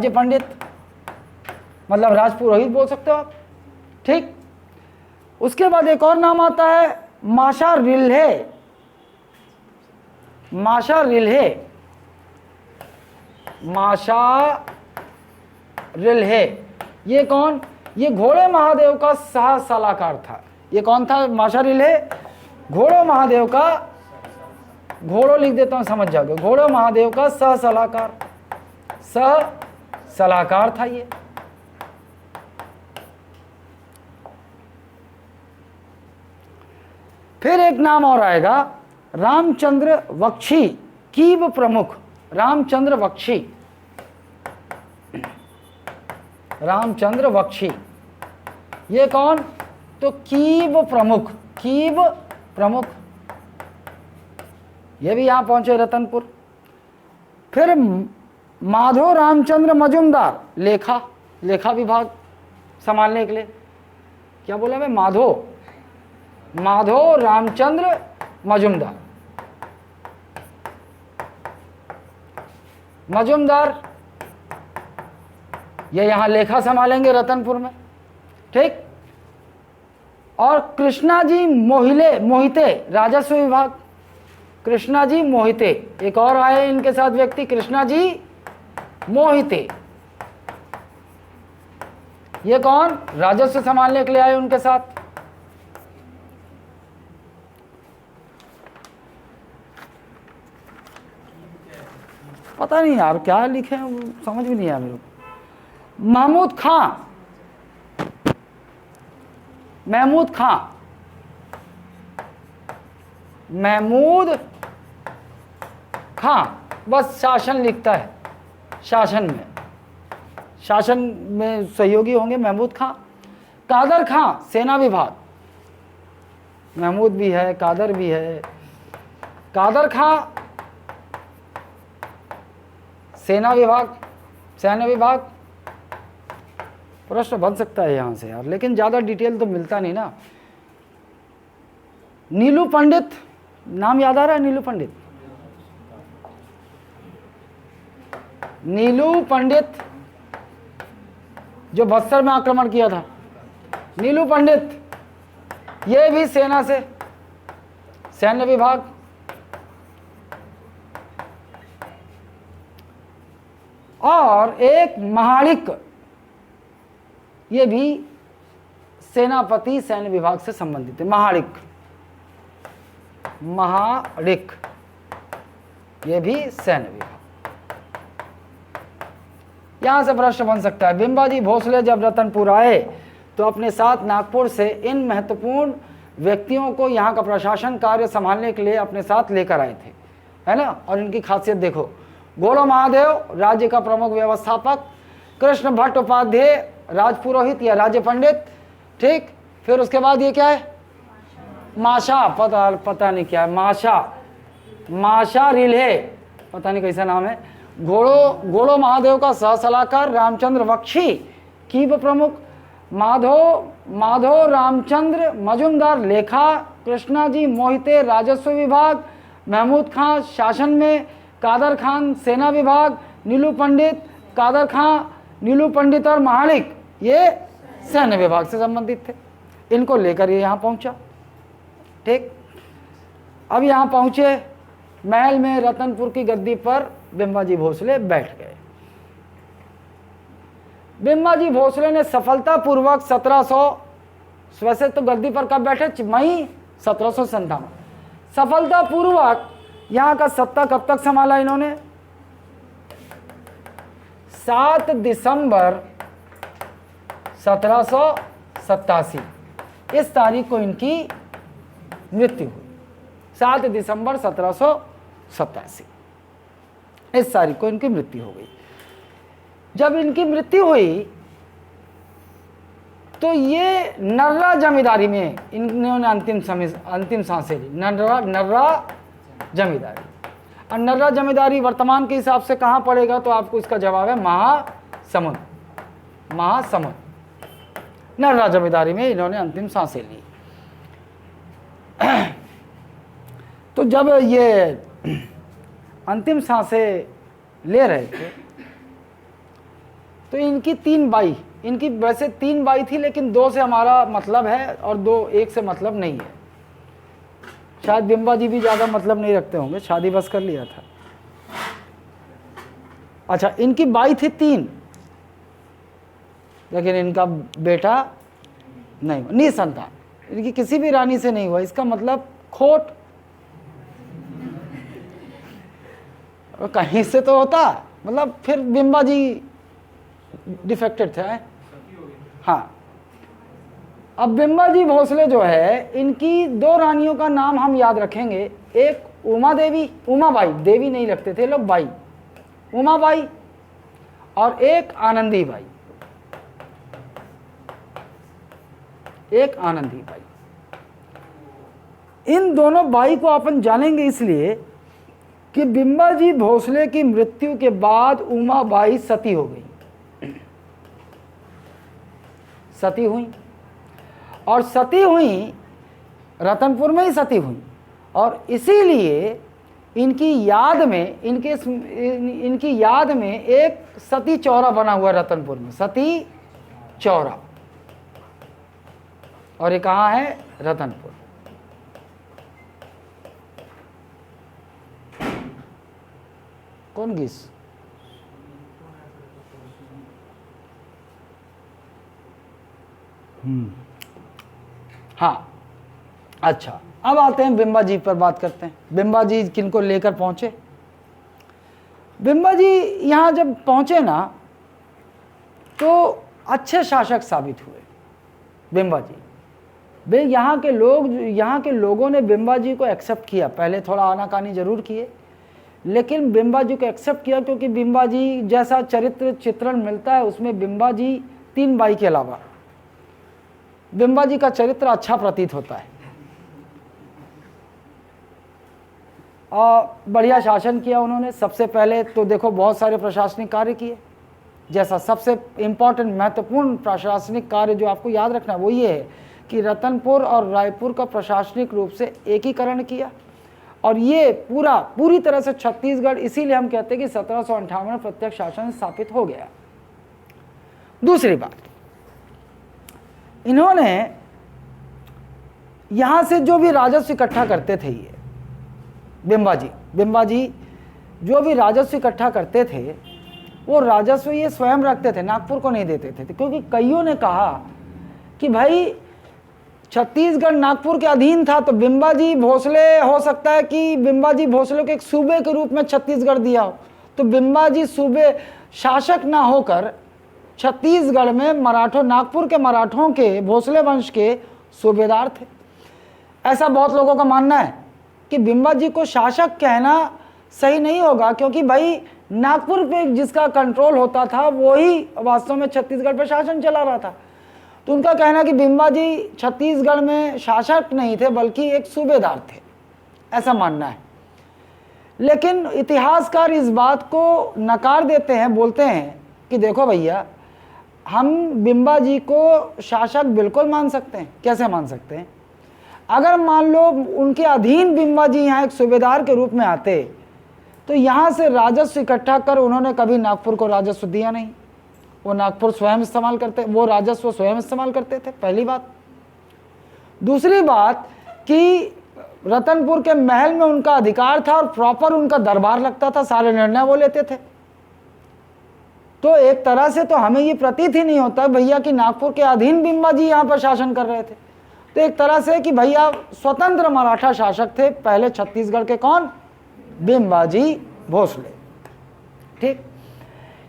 पंडित, मतलब राजपुरोहित बोल सकते हो आप। ठीक, उसके बाद एक और नाम आता है माशा रिल्हे। ये कौन? ये घोड़े महादेव का सह सलाहकार था। ये कौन था माशा रिल्हे? घोड़ो महादेव का, घोड़ो लिख देता हूं समझ जाओगे, घोड़ो महादेव का सह सलाहकार था ये। फिर एक नाम और आएगा, रामचंद्र बख्शी, कीव प्रमुख। रामचंद्र बख्शी, ये कौन? तो कीव प्रमुख, ये भी यहां पहुंचे रतनपुर। फिर माधो रामचंद्र मजुमदार, लेखा विभाग संभालने के लिए। क्या बोला मैं? माधो रामचंद्र मजुमदार, ये यहां लेखा संभालेंगे रतनपुर में। ठीक, और कृष्णाजी मोहिते, राजस्व विभाग। कृष्णाजी मोहिते, एक और आए इनके साथ व्यक्ति, कृष्णाजी मोहिते। ये कौन? राजस्व संभालने के लिए आए उनके साथ। पता नहीं यार क्या लिखे हैं, समझ में नहीं आया मेरे को। महमूद खां, बस शासन लिखता है, शासन में सहयोगी होंगे महमूद खां। कादर खां, सेना विभाग, महमूद भी है, कादर भी है। कादर खां सैन्य विभाग। प्रश्न बन सकता है यहां से यार, लेकिन ज्यादा डिटेल तो मिलता नहीं ना। नीलू पंडित, नाम याद आ रहा है? नीलू पंडित जो बस्तर में आक्रमण किया था, नीलू पंडित, ये भी सेना से, सैन्य विभाग। और एक महाड़िक, ये भी सेनापति सैन्य विभाग से संबंधित है। महाड़िक, महाड़िक ये भी सैन्य विभाग। यहां से प्रश्न बन सकता है, बिंबाजी भोसले जब रतनपुर आए तो अपने साथ नागपुर से इन महत्वपूर्ण व्यक्तियों को यहाँ का प्रशासन कार्य संभालने के लिए अपने साथ लेकर आए थे, है ना। और इनकी खासियत देखो, गोलो महादेव राज्य का प्रमुख व्यवस्थापक, कृष्ण भट्ट उपाध्याय राजपुरोहित या राज्य पंडित, ठीक। फिर उसके बाद ये क्या है, माशा, पता नहीं क्या है, माशा रिल्हे, पता नहीं कैसा नाम है। गोलो महादेव का सह सलाहकार रामचंद्र बख्शी की प्रमुख, माधव रामचंद्र मजुमदार लेखा, कृष्णाजी मोहिते राजस्व विभाग, महमूद खां शासन में, कादर खान सेना विभाग, नीलू पंडित, कादर खां, नीलू पंडित और महाड़िक ये सैन्य विभाग से संबंधित थे। इनको लेकर ये यहाँ पहुंचा, ठीक। अब यहाँ पहुंचे, महल में रतनपुर की गद्दी पर बिंबाजी भोसले बैठ गए। बिंबाजी भोसले ने सफलतापूर्वक 1700, वैसे तो गद्दी पर कब बैठे, मई 1757, सफलतापूर्वक यहाँ का सत्ता कब तक संभाला इन्होंने, 7 दिसंबर 1787, इस तारीख को इनकी मृत्यु हुई। 7 दिसंबर 1787 इस तारीख को इनकी मृत्यु हो गई। जब इनकी मृत्यु हुई तो ये नर्रा जमींदारी में इन्होंने अंतिम सांसें ली। नर्रा जमींदारी, और नर्रा जमींदारी वर्तमान के हिसाब से कहाँ पड़ेगा, तो आपको इसका जवाब है महासमुंद। नर्रा जमींदारी में इन्होंने अंतिम सांसें ली। तो जब ये अंतिम सांसें ले रहे थे तो इनकी 3 बाई, इनकी वैसे 3 बाई थी, लेकिन 2 से हमारा मतलब है और 1 से मतलब नहीं है। शायद बिंबाजी भी ज़्यादा मतलब नहीं रखते होंगे, शादी बस कर लिया था। अच्छा, इनकी बाई थी 3, लेकिन इनका बेटा नहीं, निसंतान, इनकी किसी भी रानी से नहीं हुआ। इसका मतलब खोट, कहीं से तो होता, मतलब फिर बिंबाजी डिफेक्टेड थे। हाँ, अब बिंबाजी भोसले जो है, इनकी 2 रानियों का नाम हम याद रखेंगे। एक उमा देवी, उमाबाई, देवी नहीं रखते थे लोग, बाई, उमाबाई, और एक आनंदी बाई, एक आनंदी बाई। इन दोनों बाई को अपन जानेंगे इसलिए कि बिंबाजी भोसले की मृत्यु के बाद उमाबाई सती हो गई, सती हुई, और सती हुई रतनपुर में ही सती हुई, और इसीलिए इनकी याद में, इनकी याद में एक सती चौरा बना हुआ रतनपुर में, सती चौरा, और ये कहाँ है, रतनपुर। कौन गिस, हाँ, अच्छा, अब आते हैं बिंबाजी पर बात करते हैं। बिंबाजी किनको लेकर पहुंचे। बिंबाजी यहाँ जब पहुंचे ना तो अच्छे शासक साबित हुए बिंबाजी। यहाँ के लोगों ने बिंबाजी को एक्सेप्ट किया। पहले थोड़ा आनाकानी जरूर किए, लेकिन बिंबाजी को एक्सेप्ट किया, क्योंकि बिंबाजी जैसा चरित्र चित्रण मिलता है उसमें बिंबाजी 3 बाई के अलावा बिंबाजी का चरित्र अच्छा प्रतीत होता है। और बढ़िया शासन किया उन्होंने। सबसे पहले तो देखो बहुत सारे प्रशासनिक कार्य किए, जैसा सबसे इम्पोर्टेंट महत्वपूर्ण प्रशासनिक कार्य जो आपको याद रखना है वो ये है कि रतनपुर और रायपुर का प्रशासनिक रूप से एकीकरण किया। और ये पूरी तरह से छत्तीसगढ़, इसीलिए हम कहते हैं कि 1758 में प्रत्यक्ष शासन स्थापित हो गया। दूसरी बात, इन्होंने यहां से जो भी राजस्व इकट्ठा करते थे, ये बिंबाजी जो भी राजस्व इकट्ठा करते थे वो राजस्व ये स्वयं रखते थे, नागपुर को नहीं देते थे, क्योंकि कईयों ने कहा कि भाई छत्तीसगढ़ नागपुर के अधीन था, तो बिंबाजी भोसले, हो सकता है कि बिंबाजी भोसले को एक सूबे के रूप में छत्तीसगढ़ दिया हो, तो बिंबाजी सूबे शासक ना होकर छत्तीसगढ़ में मराठों, नागपुर के मराठों के, भोसले वंश के सूबेदार थे। ऐसा बहुत लोगों का मानना है कि बिंबाजी को शासक कहना सही नहीं होगा, क्योंकि भाई नागपुर पे जिसका कंट्रोल होता था वही वास्तव में छत्तीसगढ़ पे शासन चला रहा था। तो उनका कहना कि बिंबाजी छत्तीसगढ़ में शासक नहीं थे बल्कि एक सूबेदार थे, ऐसा मानना है। लेकिन इतिहासकार इस बात को नकार देते हैं, बोलते हैं कि देखो भैया, हम बिंबाजी को शासक बिल्कुल मान सकते हैं। कैसे मान सकते हैं? अगर मान लो उनके अधीन बिंबाजी यहाँ एक सूबेदार के रूप में आते, तो यहाँ से राजस्व इकट्ठा कर उन्होंने कभी नागपुर को राजस्व दिया नहीं, वो नागपुर स्वयं इस्तेमाल करते, वो राजस्व स्वयं इस्तेमाल करते थे, पहली बात। दूसरी बात कि रतनपुर के महल में उनका अधिकार था और प्रॉपर उनका दरबार लगता था, सारे निर्णय वो लेते थे। तो एक तरह से तो हमें ये प्रतीत ही नहीं होता भैया कि नागपुर के अधीन बिंबाजी यहाँ पर शासन कर रहे थे। तो एक तरह से कि भैया स्वतंत्र मराठा शासक थे पहले छत्तीसगढ़ के, कौन? बिंबाजी भोसले। ठीक,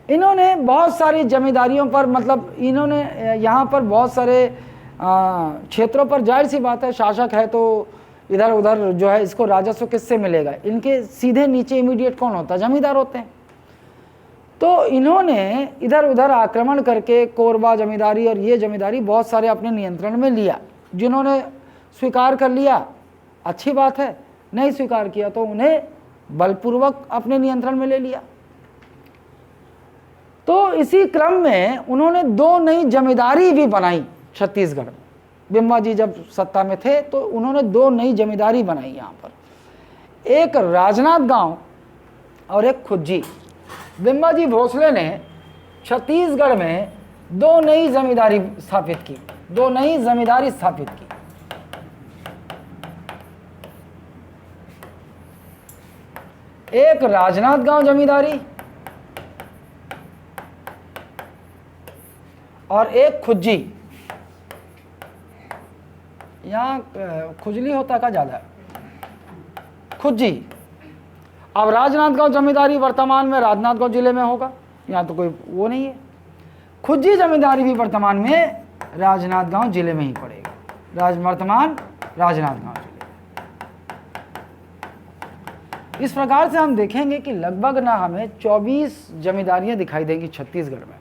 इन्होंने बहुत सारी जमींदारियों पर, मतलब इन्होंने यहाँ पर बहुत सारे क्षेत्रों पर, जाहिर सी बात है शासक है तो इधर उधर जो है इसको राजस्व किससे मिलेगा? इनके सीधे नीचे इमीडिएट कौन होता है? जमींदार होते हैं। तो इन्होंने इधर उधर आक्रमण करके कोरबा जमींदारी और ये जमींदारी बहुत सारे अपने नियंत्रण में लिया। जिन्होंने स्वीकार कर लिया अच्छी बात है, नहीं स्वीकार किया तो उन्हें बलपूर्वक अपने नियंत्रण में ले लिया। तो इसी क्रम में उन्होंने 2 नई जमींदारी भी बनाई छत्तीसगढ़ में। बिंबाजी जब सत्ता में थे तो उन्होंने 2 नई जमींदारी बनाई यहाँ पर, एक राजनांदगांव और एक खुज्जी। बिंबाजी भोसले ने छत्तीसगढ़ में 2 नई जमींदारी स्थापित की, 2 नई जमींदारी स्थापित की। एक राजनांदगांव जमींदारी और एक खुज्जी। यहाँ खुजली होता का ज़्यादा, खुज्जी। अब राजनांदगांव जमींदारी वर्तमान में राजनांदगांव जिले में होगा, यहाँ तो कोई वो नहीं है। खुज्जी जमींदारी भी वर्तमान में राजनांदगांव जिले में ही पड़ेगा, वर्तमान राजनांदगांव जिले। इस प्रकार से हम देखेंगे कि लगभग ना हमें 24 जमींदारियां दिखाई देंगी छत्तीसगढ़ में,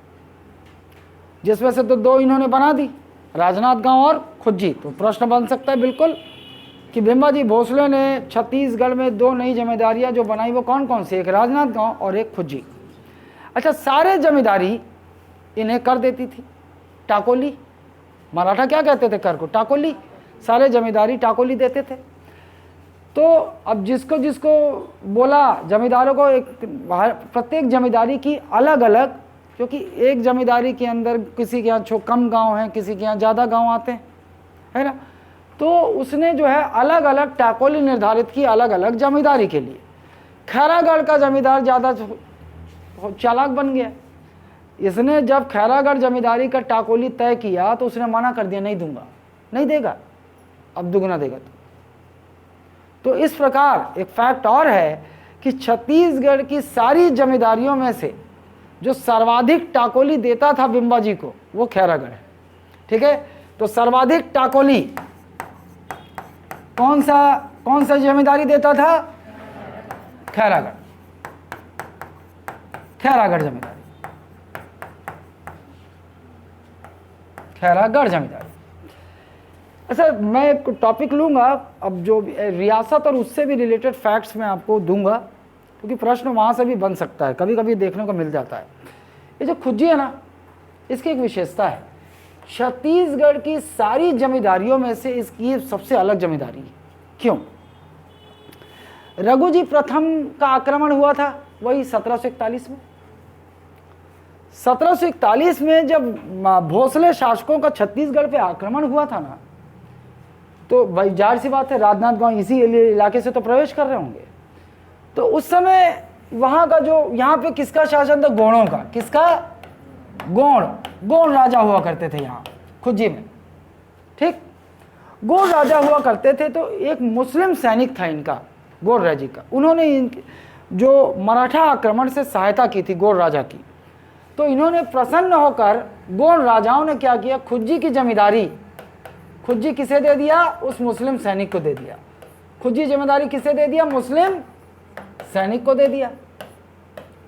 जिसमें से तो 2 इन्होंने बना दी, राजनांदगांव और खुज्जी। तो प्रश्न बन सकता है बिल्कुल कि बिंबाजी भोसले ने छत्तीसगढ़ में 2 नई जमींदारियां जो बनाई वो कौन कौन सी? एक राजनांदगांव और एक खुज्जी। अच्छा, सारे जमींदारी इन्हें कर देती थी टाकोली। मराठा क्या कहते थे कर को? टाकोली। सारे जमींदारी टाकोली देते थे। तो अब जिसको जिसको बोला जमींदारों को, एक प्रत्येक जमींदारी की अलग अलग, क्योंकि एक जमींदारी के अंदर किसी के यहाँ कम गांव हैं, किसी के यहाँ ज़्यादा गांव आते हैं, है ना। तो उसने जो है अलग अलग टाकोली निर्धारित की अलग अलग जमींदारी के लिए। खैरागढ़ का जमींदार ज़्यादा चालाक बन गया। इसने जब खैरागढ़ जमींदारी का टाकोली तय किया तो उसने मना कर दिया, नहीं दूंगा, नहीं देगा, अब दुगना देगा। तो इस प्रकार एक फैक्ट और है कि छत्तीसगढ़ की सारी जमींदारियों में से जो सर्वाधिक टाकोली देता था बिंबाजी को वो खैरागढ़ है। ठीक है, तो सर्वाधिक टाकोली कौन सा जमींदारी देता था? खैरागढ़, खैरागढ़ जमींदारी, खैरागढ़ जमींदारी। अच्छा, मैं एक टॉपिक लूंगा अब जो रियासत और उससे भी रिलेटेड फैक्ट्स मैं आपको दूंगा, क्योंकि प्रश्न वहाँ से भी बन सकता है, कभी कभी देखने को मिल जाता है। ये जो खुज्जी है ना, इसकी एक विशेषता है, छत्तीसगढ़ की सारी जमींदारियों में से इसकी सबसे अलग जमींदारी है। क्यों? रघुजी प्रथम का आक्रमण हुआ था वही 1741 में। 1741 में जब भोसले शासकों का छत्तीसगढ़ पे आक्रमण हुआ था ना, तो भाई जाहिर सी बात है राजनांदगांव इसी इलाके से तो प्रवेश कर रहे होंगे। तो उस समय वहां का जो यहाँ पे किसका शासन था? गोणों का। किसका? गोण राजा हुआ करते थे यहाँ खुज्जी में। ठीक, गोण राजा हुआ करते थे। तो एक मुस्लिम सैनिक था इनका, गोण राजी का। उन्होंने जो मराठा आक्रमण से सहायता की थी गोण राजा की, तो इन्होंने प्रसन्न होकर गोण राजाओं ने क्या किया? खुज्जी की जमींदारी, खुज्जी किसे दे दिया? उस मुस्लिम सैनिक को दे दिया। खुज्जी जमींदारी किसे दे दिया? मुस्लिम सैनिक को दे दिया,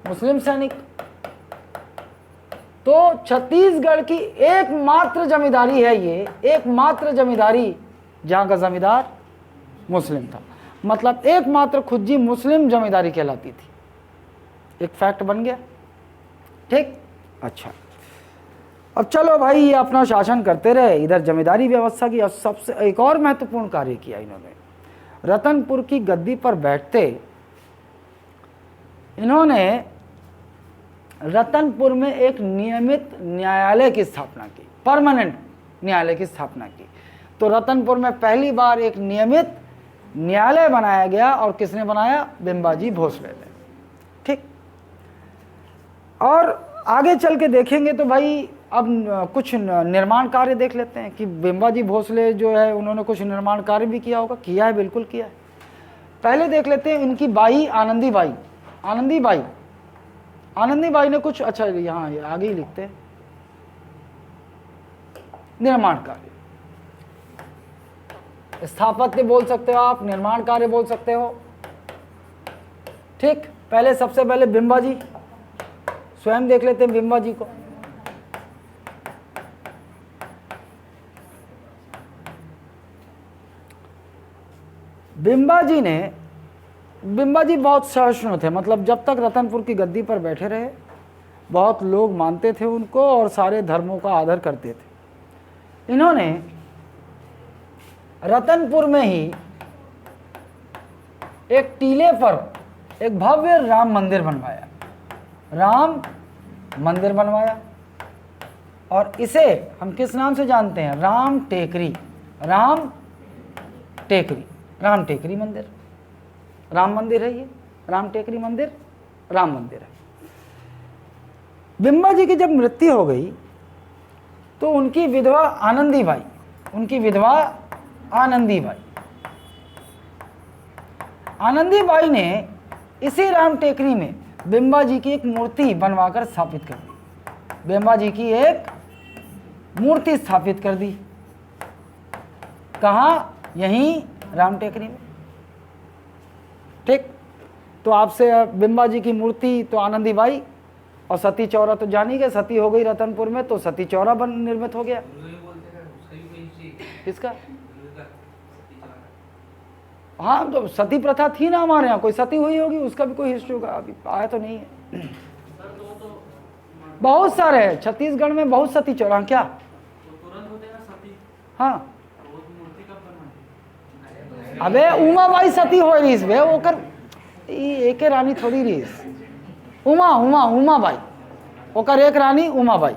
मुस्लिम सैनिक। तो छत्तीसगढ़ की एकमात्र जमींदारी है ये, एकमात्र जमींदारी जहां का जमींदार मुस्लिम था। मतलब एकमात्र खुज्जी मुस्लिम जमींदारी कहलाती थी। एक फैक्ट बन गया। ठीक, अच्छा, अब चलो भाई, ये अपना शासन करते रहे, इधर जमींदारी व्यवस्था की। और सबसे एक और महत्वपूर्ण कार्य किया इन्होंने, रतनपुर की गद्दी पर बैठते इन्होंने रतनपुर में एक नियमित न्यायालय की स्थापना की, परमानेंट न्यायालय की स्थापना की। तो रतनपुर में पहली बार एक नियमित न्यायालय बनाया गया, और किसने बनाया? बिंबाजी भोसले ने। ठीक, और आगे चल के देखेंगे तो भाई अब कुछ निर्माण कार्य देख लेते हैं कि बिंबाजी भोसले जो है उन्होंने कुछ निर्माण कार्य भी किया होगा। किया है, बिल्कुल किया है। पहले देख लेते हैं इनकी बाई आनंदीबाई। आनंदीबाई ने कुछ, अच्छा यहाँ आगे ही लिखते हैं, निर्माण कार्य, स्थापत्य बोल सकते हो आप, निर्माण कार्य बोल सकते हो। ठीक, पहले सबसे पहले बिंबाजी स्वयं देख लेते हैं बिंबाजी को। बिंबाजी बहुत सहिष्णु थे। मतलब जब तक रतनपुर की गद्दी पर बैठे रहे, बहुत लोग मानते थे उनको और सारे धर्मों का आदर करते थे। इन्होंने रतनपुर में ही एक टीले पर एक भव्य राम मंदिर बनवाया, और इसे हम किस नाम से जानते हैं? राम टेकरी मंदिर। राम मंदिर है ये, राम टेकरी मंदिर, राम मंदिर है। बिंबाजी की जब मृत्यु हो गई तो उनकी विधवा आनंदीबाई ने इसी राम टेकरी में बिंबाजी की एक मूर्ति बनवाकर स्थापित कर दी। बिंबाजी की एक मूर्ति स्थापित कर दी। कहाँ? यहीं राम टेकरी में। ठीक, तो आपसे बिंबाजी की मूर्ति तो आनंदीबाई, और सती चौरा तो जान ही गए, सती हो गई रतनपुर में तो सती चौरा निर्मित हो गया। किसका? हाँ, तो सती प्रथा थी ना हमारे यहाँ, कोई सती हुई होगी, उसका भी कोई हिस्ट्री होगा, अभी आया तो नहीं है। बहुत सारे हैं छत्तीसगढ़ में, बहुत सती चौरा। क्या? हाँ, अबे उमाबाई सती हो रही बे, ओकर एक रानी थोड़ी रही। उमाबाई, ओकर एक रानी उमाबाई।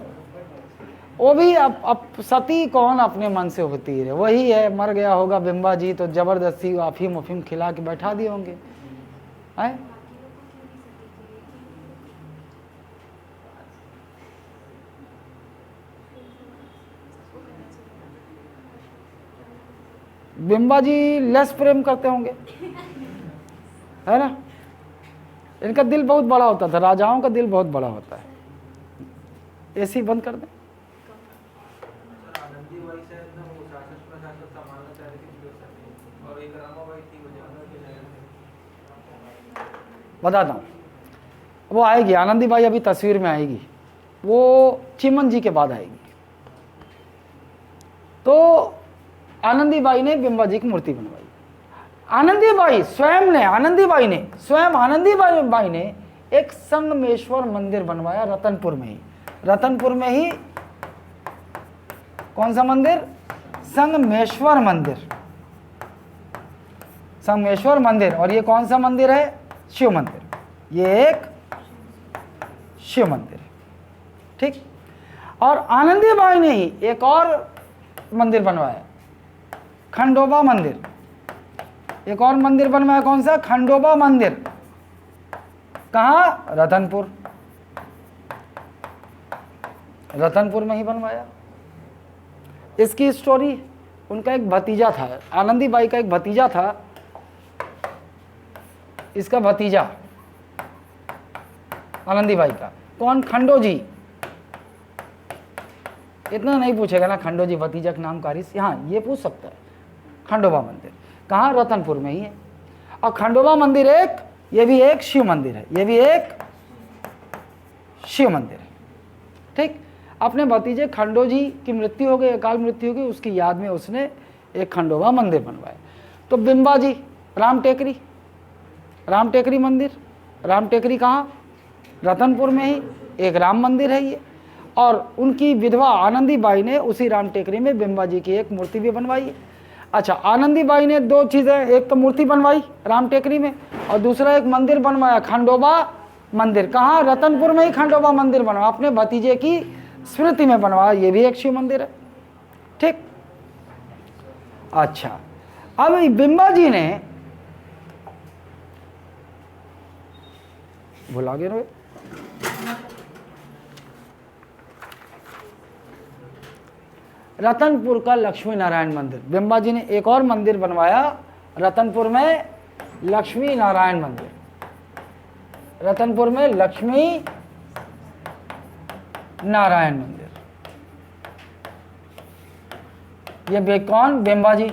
वो भी अब सती कौन अपने मन से होती है? वही है, मर गया होगा बिंबाजी तो जबरदस्ती अफीम खिला के बैठा दिए होंगे। है बिंबाजी लेस प्रेम करते होंगे, है ना? इनका दिल बहुत बड़ा होता था, राजाओं का दिल बहुत बड़ा होता है। एसी बंद कर दें। बताता हूँ, वो आएगी आनंदीबाई, अभी तस्वीर में आएगी, वो चिमन जी के बाद आएगी। तो आनंदीबाई ने बिंबाजी की मूर्ति बनवाई। आनंदीबाई ने एक संगमेश्वर मंदिर बनवाया रतनपुर में ही। कौन सा मंदिर? संगमेश्वर मंदिर। और ये कौन सा मंदिर है? शिव मंदिर। ये एक शिव मंदिर है। ठीक, और आनंदीबाई ने ही एक और मंदिर बनवाया, खंडोबा मंदिर। एक और मंदिर बनवाया, कौन सा? खंडोबा मंदिर। कहाँ? रतनपुर, रतनपुर में ही बनवाया। इसकी स्टोरी, उनका एक भतीजा था, आनंदीबाई का एक भतीजा था, इसका भतीजा आनंदीबाई का कौन? खंडोजी। इतना नहीं पूछेगा ना खंडोजी भतीजा का नाम कारिस, हाँ ये पूछ सकता है। खंडोबा मंदिर कहाँ? रतनपुर में ही है। और खंडोबा मंदिर एक, ये भी एक शिव मंदिर है, ये भी एक शिव मंदिर है। ठीक, अपने भतीजे खंडोजी की मृत्यु हो गई, अकाल मृत्यु हो गई, उसकी याद में उसने एक खंडोबा मंदिर बनवाया। तो बिम्बाजी, राम टेकरी, राम टेकरी मंदिर, राम टेकरी कहाँ? रतनपुर में ही एक राम मंदिर है ये। और उनकी विधवा आनंदीबाई ने उसी राम टेकरी में बिम्बाजी की एक मूर्ति भी बनवाई है। अच्छा, आनंदीबाई ने दो चीज़ें, एक तो मूर्ति बनवाई राम टेकरी में, और दूसरा एक मंदिर बनवाया, खंडोबा मंदिर। कहाँ? रतनपुर में ही खंडोबा मंदिर बनवाया, अपने भतीजे की स्मृति में बनवाया, ये भी एक शिव मंदिर है। ठीक, अच्छा, अब बिम्बाजी ने, भुला गए रे, रतनपुर का लक्ष्मी नारायण मंदिर, बिम्बाजी ने एक और मंदिर बनवाया रतनपुर में, लक्ष्मी नारायण मंदिर, रतनपुर में लक्ष्मी नारायण मंदिर। ये कौन? बिम्बाजी।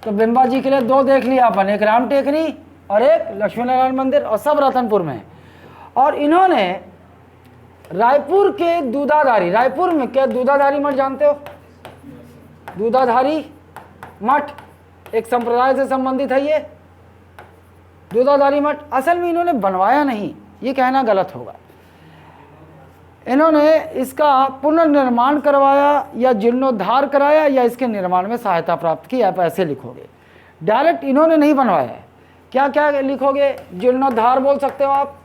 तो बिम्बाजी के लिए दो देख लिया अपन, एक राम टेकरी और एक लक्ष्मी नारायण मंदिर, और सब रतनपुर में। और इन्होंने रायपुर के दूधाधारी, रायपुर में क्या दूधाधारी मठ जानते हो? दूधाधारी मठ एक संप्रदाय से संबंधित है ये दूधाधारी मठ। असल में इन्होंने बनवाया नहीं, ये कहना गलत होगा। इन्होंने इसका पुनर्निर्माण करवाया या जीर्णोद्धार कराया या इसके निर्माण में सहायता प्राप्त की, आप ऐसे लिखोगे। डायरेक्ट इन्होंने नहीं बनवाया है। क्या क्या लिखोगे? जीर्णोद्धार बोल सकते हो आप,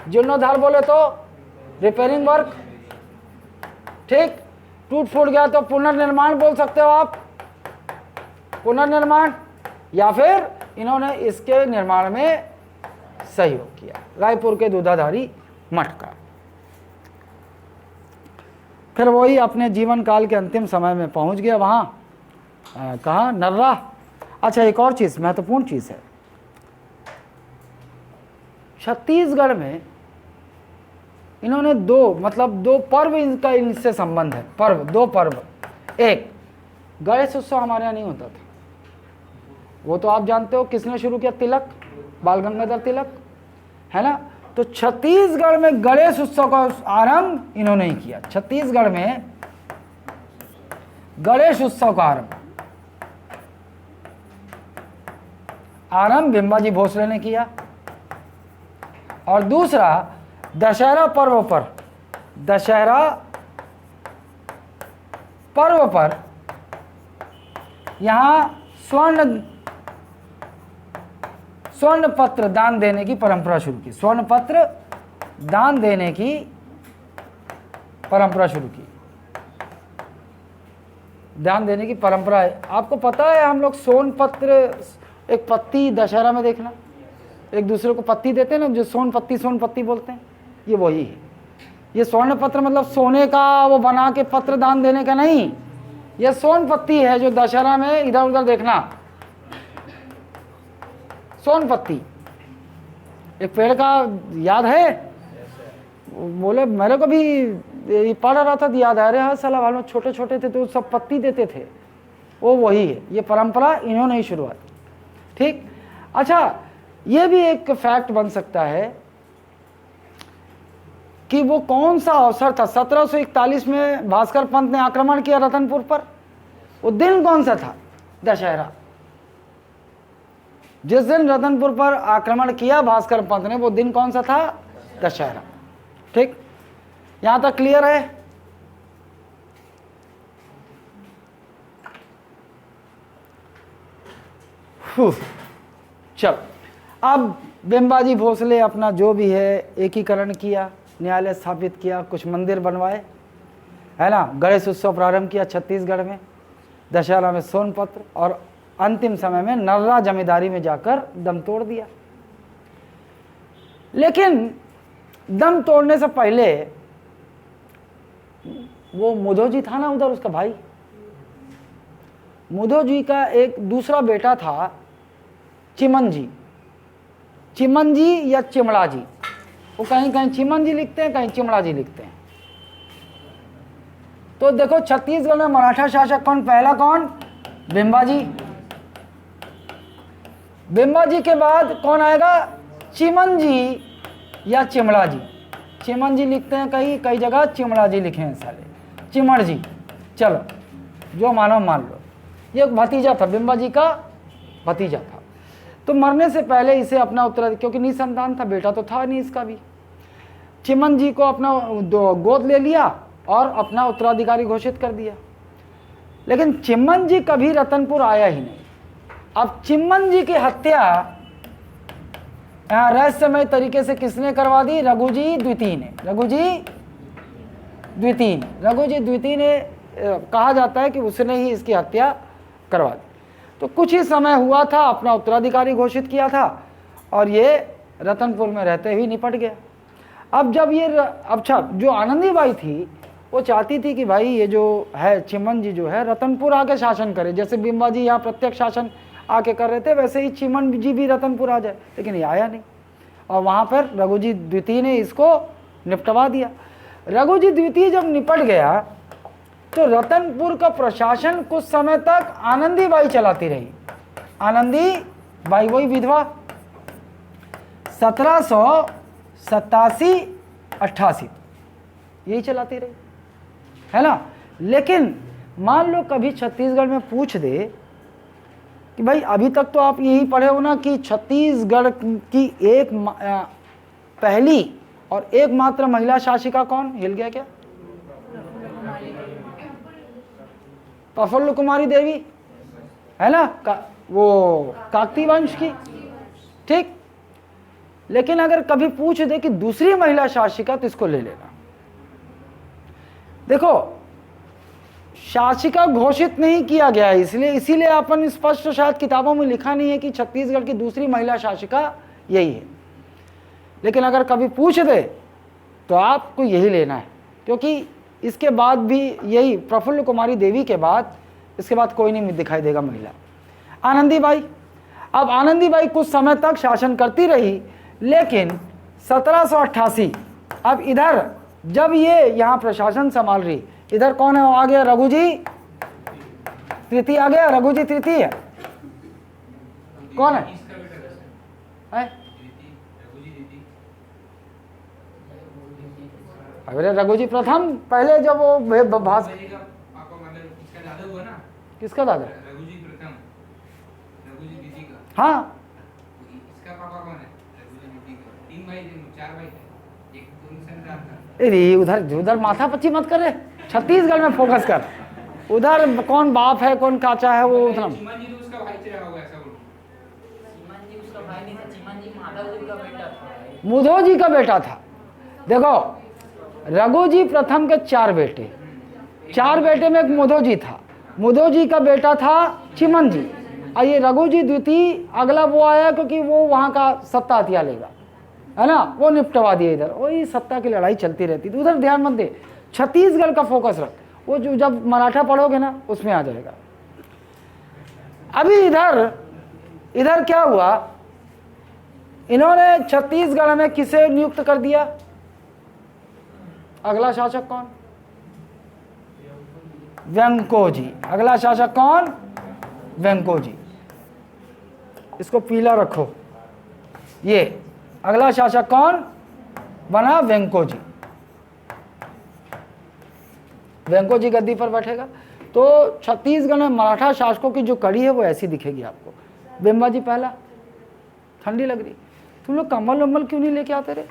जीर्णोद्धार बोले तो रिपेयरिंग वर्क, ठीक। टूट फूट गया तो पुनर्निर्माण बोल सकते हो आप, पुनर्निर्माण, या फिर इन्होंने इसके निर्माण में सहयोग किया, रायपुर के दूधाधारी मठ का। फिर वही अपने जीवन काल के अंतिम समय में पहुंच गया वहाँ, कहाँ? नर्रा। अच्छा, एक और चीज़, महत्वपूर्ण चीज़ है, छत्तीसगढ़ में इन्होंने दो पर्व इनका इनसे संबंध है। पर्व, दो पर्व, एक गणेश उत्सव हमारे यहाँ नहीं होता था, वो तो आप जानते हो किसने शुरू किया? तिलक, बाल गंगाधर तिलक, है ना। तो छत्तीसगढ़ में गणेश उत्सव का आरंभ इन्होंने ही किया। छत्तीसगढ़ में गणेश उत्सव का आरंभ बिम्बाजी भोसले ने किया। और दूसरा, दशहरा पर्व पर, दशहरा पर्व पर यहाँ स्वर्ण पत्र दान देने की परंपरा शुरू की, स्वर्ण पत्र दान देने की परंपरा शुरू की। दान देने की परंपरा है, आपको पता है हम लोग सोन पत्र, एक पत्ती दशहरा में देखना, एक दूसरे को पत्ती देते हैं ना, जो सोन पत्ती बोलते हैं, ये वही है। ये स्वर्ण पत्र मतलब सोने का वो बना के पत्र दान देने का नहीं, ये सोन पत्ती है जो दशहरा में इधर उधर देखना, सोन पत्ती एक पेड़ का, याद है? बोले मेरे को भी पढ़ रहा था, याद आ रहा है, साला वालों छोटे छोटे थे तो सब पत्ती देते थे, वो वही है, ये परंपरा इन्होंने ही शुरुआत की, ठीक। अच्छा, ये भी एक फैक्ट बन सकता है कि वो कौन सा अवसर था 1741 में भास्कर पंत ने आक्रमण किया रतनपुर पर, वो दिन कौन सा था? दशहरा। जिस दिन रतनपुर पर आक्रमण किया भास्कर पंत ने, वो दिन कौन सा था? दशहरा, ठीक। यहां तक क्लियर है? चल, अब बिम्बाजी भोसले अपना जो भी है एकीकरण किया, न्यायालय स्थापित किया, कुछ मंदिर बनवाए, है ना, गणेश उत्सव प्रारंभ किया छत्तीसगढ़ में, दशहरा में सोनपत्र, और अंतिम समय में नर्रा जमींदारी में जाकर दम तोड़ दिया। लेकिन दम तोड़ने से पहले वो मुधोजी था ना उधर, उसका भाई मुधोजी का एक दूसरा बेटा था चिमनजी, चिमनजी या चिमड़ा जी, वो कहीं कहीं चिमनजी लिखते हैं, कहीं चिमड़ा जी लिखते हैं। तो देखो छत्तीसगढ़ में मराठा शासक कौन, पहला कौन, बिम्बाजी। बिम्बाजी के बाद कौन आएगा, चिमनजी या चिमड़ा जी। चिमनजी लिखते हैं कई कई जगह, चिमड़ा जी लिखे हैं साले, चिमड़ जी। चलो जो मानो मान लो, ये भतीजा था, बिम्बाजी का भतीजा था। तो मरने से पहले इसे अपना उत्तराधिकारी, क्योंकि निसंतान था, बेटा तो था नहीं इसका भी, चिमन जी को अपना गोद ले लिया और अपना उत्तराधिकारी घोषित कर दिया। लेकिन चिमन जी कभी रतनपुर आया ही नहीं। अब चिमन जी की हत्या यहाँ रहस्यमय तरीके से किसने करवा दी, रघुजी द्वितीय ने। रघुजी द्वितीय ने कहा जाता है कि उसने ही इसकी हत्या करवा दी। तो कुछ ही समय हुआ था, अपना उत्तराधिकारी घोषित किया था और ये रतनपुर में रहते हुए निपट गया। अब जब ये अच्छा, जो आनंदीबाई थी वो चाहती थी कि भाई ये जो है चिमन जी जो है रतनपुर आके शासन करे, जैसे बिम्बाजी यहाँ प्रत्यक्ष शासन आके कर रहे थे, वैसे ही चिमन जी भी रतनपुर आ जाए। लेकिन ये आया नहीं और वहाँ पर रघुजी द्वितीय ने इसको निपटवा दिया। रघुजी द्वितीय जब निपट गया तो रतनपुर का प्रशासन कुछ समय तक आनंदीबाई चलाती रही। आनंदीबाई वही विधवा, 1787-88 यही चलाती रही, है ना। लेकिन मान लो कभी छत्तीसगढ़ में पूछ दे कि भाई अभी तक तो आप यही पढ़े हो ना कि छत्तीसगढ़ की एक पहली और एकमात्र महिला शासिका कौन, हिल गया क्या, प्रफुल्ल कुमारी देवी, है ना, वो काकती वंश की, ठीक। लेकिन अगर कभी पूछ दे कि दूसरी महिला शासिका, तो इसको ले लेना। देखो शासिका घोषित नहीं किया गया है, इसीलिए अपन स्पष्ट शायद किताबों में लिखा नहीं है कि छत्तीसगढ़ की दूसरी महिला शासिका यही है। लेकिन अगर कभी पूछ दे तो आपको यही लेना है, क्योंकि इसके बाद भी यही प्रफुल्ल कुमारी देवी के बाद इसके बाद कोई नहीं दिखाई देगा महिला। आनंदीबाई, अब आनंदीबाई कुछ समय तक शासन करती रही, लेकिन 1788 अब इधर जब ये यहाँ प्रशासन संभाल रही, इधर कौन है, आ गया रघुजी तृतीय आ गया। रघुजी तृतीय कौन है? अरे रघुजी प्रथम, पहले जब वो भास, किसका दादा, रघुजी प्रथम, रघुजी द्वितीय का, हाँ इसका पापा कौन है, रघुजी द्वितीय का। 3 भाई 4 भाई थे, एक संतान था। अरे उधर माथा पच्ची मत करे, छत्तीसगढ़ में फोकस कर। उधर कौन बाप है कौन काचा है वो उतना। चिमन जी तो उसका भाई चला होगा, ऐसा बोलो। चिमन जी उसका भाई नहीं था, चिमन जी माधव जी का बेटा था, मुधो जी का बेटा था। देखो रघुजी प्रथम के 4 बेटे, 4 बेटे में एक मुधो जी था, मुधो जी का बेटा था चिमन जी, और ये रघुजी द्वितीय अगला वो आया क्योंकि वो वहाँ का सत्ता हथिया लेगा, है ना, वो निपटवा दिया। इधर वही सत्ता की लड़ाई चलती रहती थी, उधर ध्यान मत दे, छत्तीसगढ़ का फोकस रख, वो जो जब मराठा पढ़ोगे ना उसमें आ जाएगा। अभी इधर क्या हुआ, इन्होंने छत्तीसगढ़ में किसे नियुक्त कर दिया, अगला शासक कौन, वेंकोजी। अगला शासक कौन, वेंकोजी। इसको पीला रखो, ये अगला शासक कौन बना, वेंकोजी। वेंकोजी गद्दी पर बैठेगा। तो छत्तीसगढ़ में मराठा शासकों की जो कड़ी है वो ऐसी दिखेगी आपको। बिम्बाजी पहला, ठंडी लग रही, तुम लोग कंबल वम्बल क्यों नहीं लेके आते रहे?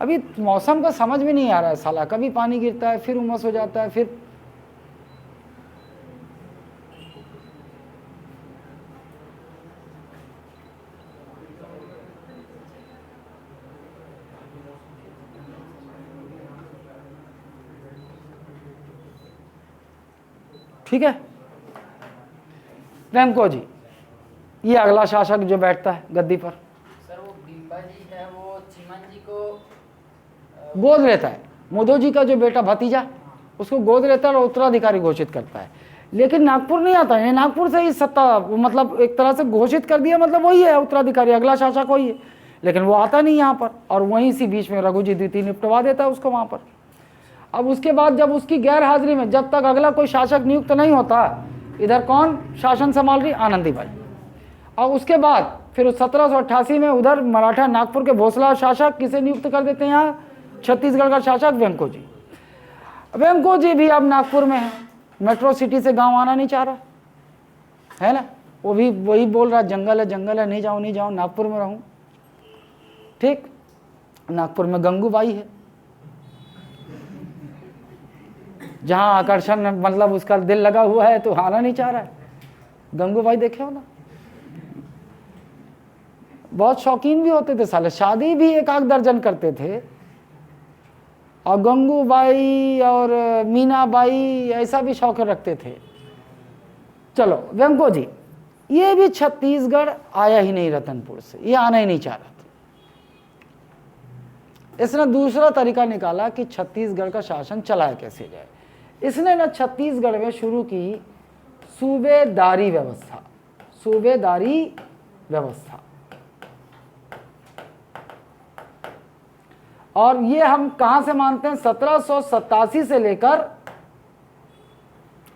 अभी मौसम का समझ में नहीं आ रहा है साला, कभी पानी गिरता है फिर उमस हो जाता है, फिर ठीक है। वेंको जी, ये अगला शासक जो बैठता है गद्दी पर। सर वो गोद लेता है। मोदोजी का जो बेटा भतीजा उसको गोद लेता है और उत्तराधिकारी घोषित करता है। लेकिन नागपुर नहीं आता है, नागपुर से ही सत्ता मतलब एक तरह से घोषित कर दिया, मतलब वही है उत्तराधिकारी, अगला शासक वही है, लेकिन वो आता नहीं यहाँ पर। और वहीं इसी बीच में रघुजी द्वितीय निपटवा देता है उसको वहाँ पर। अब उसके बाद जब उसकी गैर हाजिरी में जब तक अगला कोई शासक नियुक्त नहीं होता, इधर कौन शासन संभाल रही? आनंदीबाई। और उसके बाद फिर 1788 में उधर मराठा नागपुर के भोसला शासक किसे नियुक्त कर देते हैं यहाँ? छत्तीसगढ़ का शासक वेंकोजी। वेंकोजी भी अब नागपुर में है, मेट्रो सिटी से गांव आना नहीं चाह रहा है ना, वो भी वही बोल रहा जंगल है जंगल है, नहीं जाऊँ नागपुर में रहूँ। ठीक, नागपुर में गंगूबाई है, जहां आकर्षण मतलब उसका दिल लगा हुआ है तो आना नहीं चाह रहा है। गंगूबाई देखे हो ना, बहुत शौकीन भी होते थे साले, शादी भी एक आध दर्जन करते थे। और गंगूबाई और मीनाबाई ऐसा भी शौक रखते थे। चलो वेंकोजी, ये भी छत्तीसगढ़ आया ही नहीं रतनपुर से, ये आना ही नहीं चाह रहा था। इसने दूसरा तरीका निकाला कि छत्तीसगढ़ का शासन चलाया कैसे जाए। इसने ना छत्तीसगढ़ में शुरू की सूबेदारी व्यवस्था। सूबेदारी व्यवस्था, और ये हम कहां से मानते हैं? 1787 से लेकर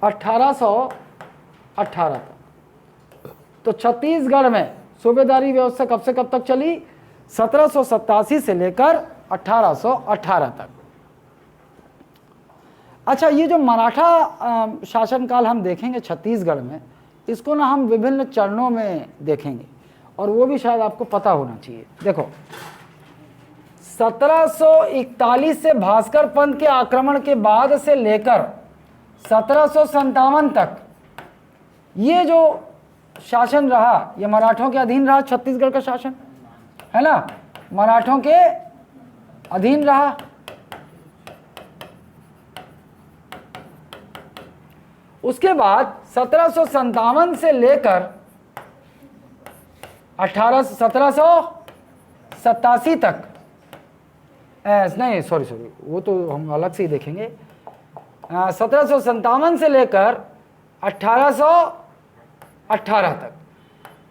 1818 तक। तो छत्तीसगढ़ में सूबेदारी व्यवस्था कब से कब तक चली? 1787 से लेकर 1818 तक। अच्छा, ये जो मराठा शासनकाल हम देखेंगे छत्तीसगढ़ में, इसको ना हम विभिन्न चरणों में देखेंगे, और वो भी शायद आपको पता होना चाहिए। देखो, 1741 से भास्कर पंथ के आक्रमण के बाद से लेकर 1757 तक ये जो शासन रहा, ये मराठों के अधीन रहा। छत्तीसगढ़ का शासन है ना, मराठों के अधीन रहा। उसके बाद 1757 से लेकर 1787 तक, नहीं सॉरी वो तो हम अलग से ही देखेंगे। 1757 से लेकर 1818 तक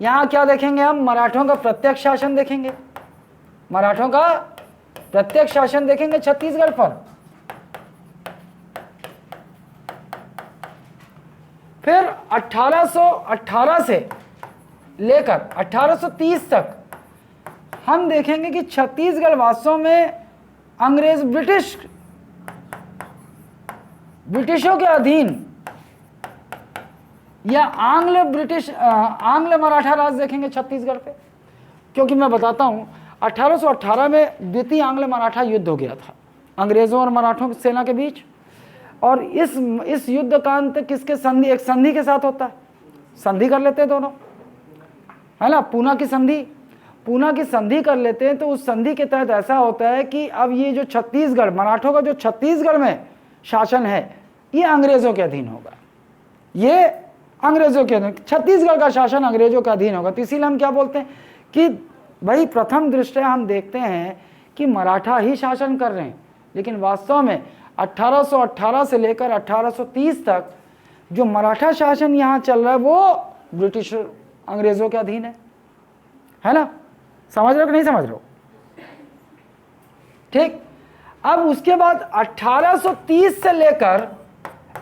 यहाँ क्या देखेंगे हम? मराठों का प्रत्यक्ष शासन देखेंगे। मराठों का प्रत्यक्ष शासन देखेंगे छत्तीसगढ़ पर। फिर 1818 से लेकर 1830 तक हम देखेंगे कि छत्तीसगढ़ वास्तव में अंग्रेज ब्रिटिशों के अधीन या आंग्ल मराठा राज देखेंगे छत्तीसगढ़ पे। क्योंकि मैं बताता हूं, 1818 में द्वितीय आंग्ल मराठा युद्ध हो गया था अंग्रेजों और मराठों की सेना के बीच। और इस युद्ध का अंत किसके संधि? एक संधि के साथ होता है, संधि कर लेते हैं दोनों, है ना, पूना की संधि कर लेते हैं। तो उस संधि के तहत ऐसा होता है कि अब ये जो छत्तीसगढ़, मराठों का जो छत्तीसगढ़ में शासन है, ये अंग्रेजों के अधीन होगा। ये अंग्रेजों के अधीन, छत्तीसगढ़ का शासन अंग्रेजों के अधीन होगा। तो इसीलिए हम क्या बोलते हैं कि भाई प्रथम दृष्टया हम देखते हैं कि मराठा ही शासन कर रहे हैं, लेकिन वास्तव में 1818 से लेकर 1830 तक जो मराठा शासन यहाँ चल रहा है वो ब्रिटिश अंग्रेजों के अधीन है ना। समझ रहे हो कि नहीं समझ रहे हो? ठीक। अब उसके बाद 1830 से लेकर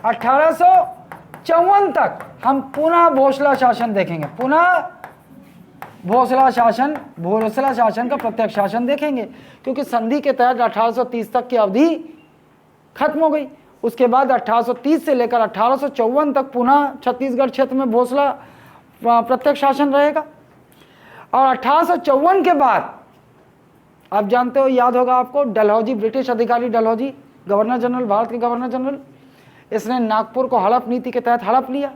1854 तक हम पुनः भोसला शासन देखेंगे। पुनः भोसला शासन का प्रत्यक्ष शासन देखेंगे, क्योंकि संधि के तहत 1830 तक की अवधि खत्म हो गई। उसके बाद 1830 से लेकर 1854 तक पुनः छत्तीसगढ़ क्षेत्र में भोसला प्रत्यक्ष शासन रहेगा। और 1854 के बाद आप जानते हो, याद होगा आपको, डलहौजी, ब्रिटिश अधिकारी डलहौजी, गवर्नर जनरल, भारत के गवर्नर जनरल, इसने नागपुर को हड़प नीति के तहत हड़प लिया।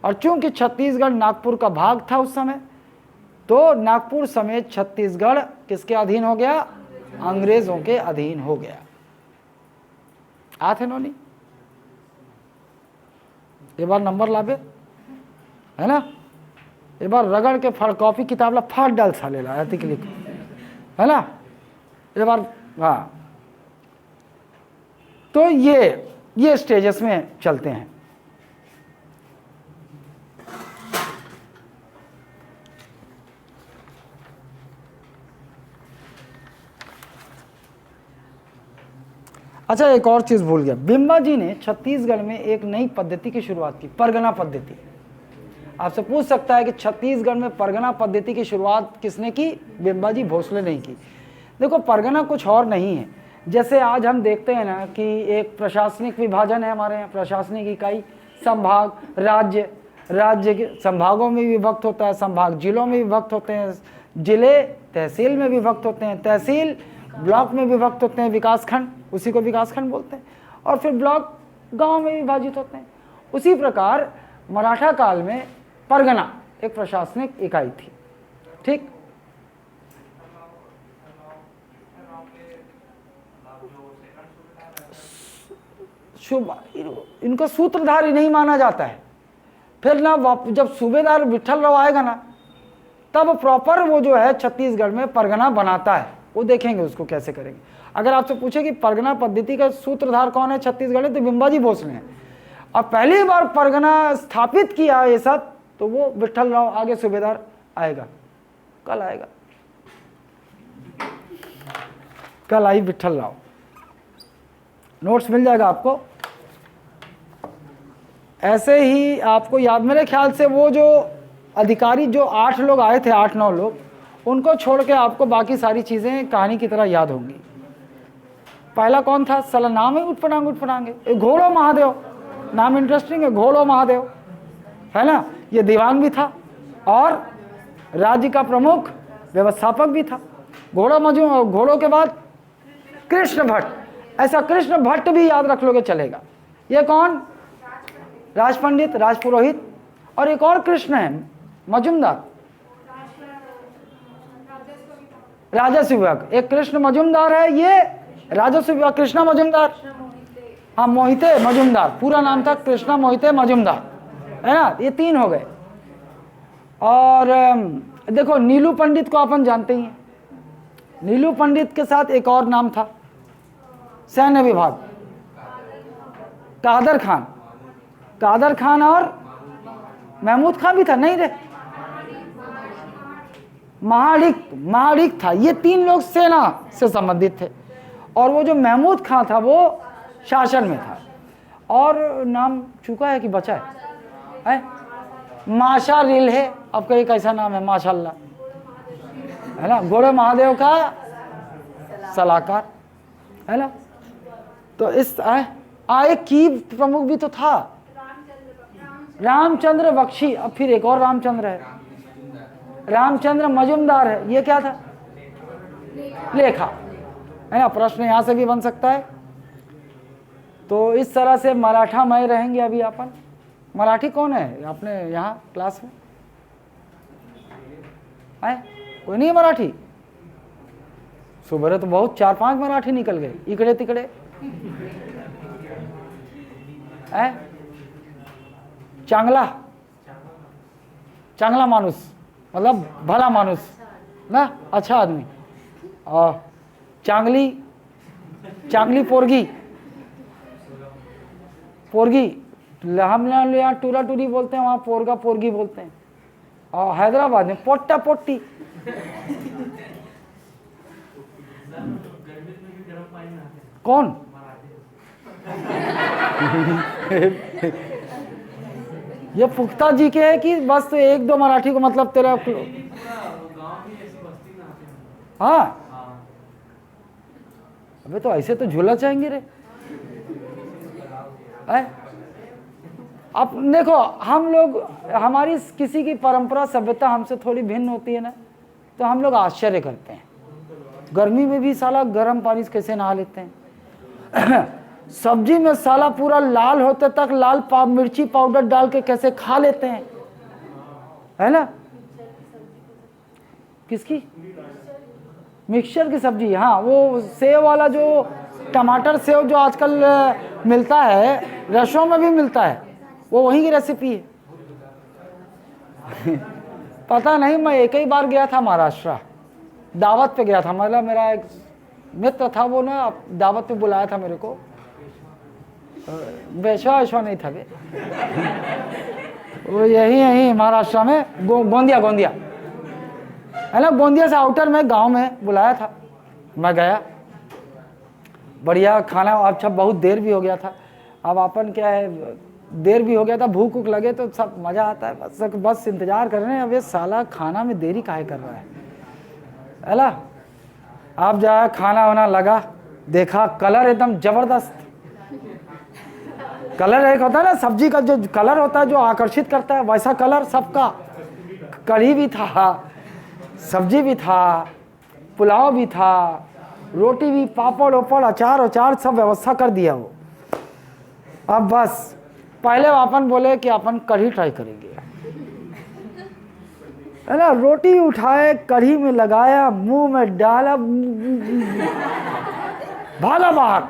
और चूंकि छत्तीसगढ़ नागपुर का भाग था उस समय, तो नागपुर समेत छत्तीसगढ़ किसके अधीन हो गया? अंग्रेजों के अधीन हो गया। आते नोनी ये बार नंबर लाबे, है ना, ये बार रगड़ के फड़ कॉपी किताब ला फाड़ डाल साले ला, है ना, ये बार हाँ तो ये स्टेजेस में चलते हैं। अच्छा, एक और चीज भूल गया, बिम्बा जी ने छत्तीसगढ़ में एक नई पद्धति की शुरुआत की, परगना पद्धति। आपसे पूछ सकता है कि छत्तीसगढ़ में परगना पद्धति की शुरुआत किसने की? बिम्बा जी भोसले ने की। देखो, परगना कुछ और नहीं है, जैसे आज हम देखते हैं ना कि एक प्रशासनिक विभाजन है हमारे यहाँ, प्रशासनिक इकाई, संभाग, राज्य के संभागों में विभक्त होता है, संभाग जिलों में विभक्त होते हैं, जिले तहसील में विभक्त होते हैं, तहसील ब्लॉक में विभक्त होते हैं, विकासखंड, उसी को विकासखंड बोलते हैं, और फिर ब्लॉक गांव में विभाजित होते हैं। उसी प्रकार मराठा काल में परगना एक प्रशासनिक इकाई थी। ठीक, इनको सूत्रधारी नहीं माना जाता है। फिर ना जब सूबेदार विठल राव आएगा ना, तब प्रॉपर वो जो है छत्तीसगढ़ में परगना बनाता है, वो देखेंगे उसको कैसे करेंगे। अगर आपसे पूछे कि परगना पद्धति का सूत्रधार कौन है छत्तीसगढ़ में, तो बिम्बा जी भोसले हैं। और पहली बार परगना स्थापित किया ये सब, तो वो विठल राव, आगे सूबेदार आएगा, कल आएगा, कल आई विठल राव। नोट्स मिल जाएगा आपको। ऐसे ही आपको याद, मेरे ख्याल से वो जो अधिकारी जो 8 लोग आए थे, 8-9 लोग, उनको छोड़ के आपको बाकी सारी चीज़ें कहानी की तरह याद होंगी। पहला कौन था? साला नाम है उठपटांगे, घोड़ो महादेव, नाम इंटरेस्टिंग है, घोड़ो महादेव, है ना। ये दीवान भी था और राज्य का प्रमुख व्यवस्थापक भी था। घोड़ों के बाद कृष्ण भट्ट, ऐसा कृष्ण भट्ट भी याद रख लोगे चलेगा। ये कौन? राज पंडित, राज पुरोहित। और एक और कृष्ण है, मजुमदार, राजस्व विभाग, एक कृष्ण मजुमदार है, ये राजस्व विभाग, कृष्णा मजुमदार, हाँ, मोहिते मजुमदार, पूरा नाम था कृष्णा मोहिते मजुमदार, है ना। ये 3 हो गए। और देखो, नीलू पंडित को अपन जानते ही हैं। नीलू पंडित के साथ एक और नाम था, सैन्य विभाग, कादर खान और महमूद खान भी था, नहीं रे, महाडिक था। ये 3 लोग सेना से संबंधित थे, और वो जो महमूद खान था वो शासन में था। और नाम चूका है कि बचा है? माशा रिल है, आपका एक ऐसा नाम है, माशाल्लाह, है ना, घोड़े महादेव का सलाहकार, है ना। तो इस एक की प्रमुख भी तो था, रामचंद्र बख्शी। अब फिर एक और रामचंद्र है, रामचंद्र मजुमदार है। ये क्या था? लेखा, है ना। प्रश्न यहां से भी बन सकता है। तो इस तरह से मराठामय रहेंगे अभी अपन। मराठी कौन है आपने यहाँ क्लास में? कोई नहीं है मराठी? सुबह तो बहुत 4-5 मराठी निकल गए इकड़े तिकड़े। चांगला मानुस, मतलब भला मानुस ना, अच्छा आदमी। और चांगली पोरगी, हम यहाँ टूरा टूरी बोलते हैं, वहाँ पोरगा पोरगी बोलते हैं। और हैदराबाद में पोट्टा पोट्टी। कौन? ये पुख्ता जी के है कि बस तो 1-2 मराठी को मतलब तेरा? हाँ, अबे तो ऐसे तो झूला चाहेंगे रे। अब देखो, हम लोग, हमारी किसी की परंपरा सभ्यता हमसे थोड़ी भिन्न होती है ना, तो हम लोग आश्चर्य करते हैं। गर्मी में भी साला गर्म पानी से कैसे नहा लेते हैं। सब्जी में साला पूरा लाल होते तक लाल मिर्ची पाउडर डाल के कैसे खा लेते हैं, है ना। किसकी? मिक्सचर की सब्जी, हाँ, वो सेव वाला, जो टमाटर सेव जो आजकल मिलता है, रसों में भी मिलता है, वो वहीं की रेसिपी है। पता नहीं, मैं एक ही बार गया था महाराष्ट्र, दावत पे गया था। मतलब मेरा एक मित्र था, वो ना दावत पे बुलाया था मेरे को, वेशवा वेशवा नहीं था बे, वो यही महाराष्ट्र में गोंदिया है ना, गोंदिया से आउटर में गांव में बुलाया था, मैं गया, बढ़िया खाना। अच्छा बहुत देर भी हो गया था, अब अपन क्या है, देर भी हो गया था, भूख उक लगे तो सब मज़ा आता है, बस इंतज़ार कर रहे हैं, अब ये साला खाना में देरी काहे कर रहा है ना। आप जाए खाना वाना लगा, देखा कलर एकदम ज़बरदस्त, कलर एक होता है ना सब्जी का जो कलर होता है जो आकर्षित करता है, वैसा कलर सबका, कढ़ी भी था, सब्जी भी था, पुलाव भी था, रोटी भी, पापड़ ओपड़ अचार सब व्यवस्था कर दिया वो। अब बस पहले अपन बोले कि अपन कढ़ी ट्राई करेंगे, है ना। रोटी उठाए, कढ़ी में लगाया, मुंह में डाला, भागा बाहर।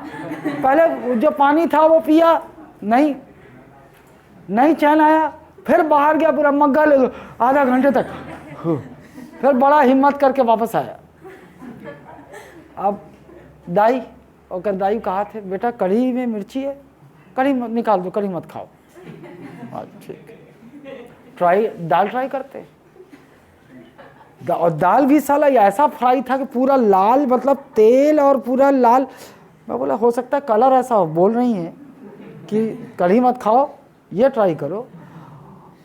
पहले जो पानी था वो पिया, नहीं चैन आया, फिर बाहर गया, पूरा मग्गा ले आधा घंटे तक, फिर बड़ा हिम्मत करके वापस आया। अब दाई कहा थे, बेटा कढ़ी में मिर्ची है, कढ़ी मत निकाल दो, कढ़ी मत खाओ। ठीक, दाल ट्राई करते। और दाल भी साला ऐसा फ्राई था कि पूरा लाल, मतलब तेल और पूरा लाल। मैं बोला हो सकता है कलर ऐसा हो, बोल रही है कि कढ़ी मत खाओ, ये ट्राई करो।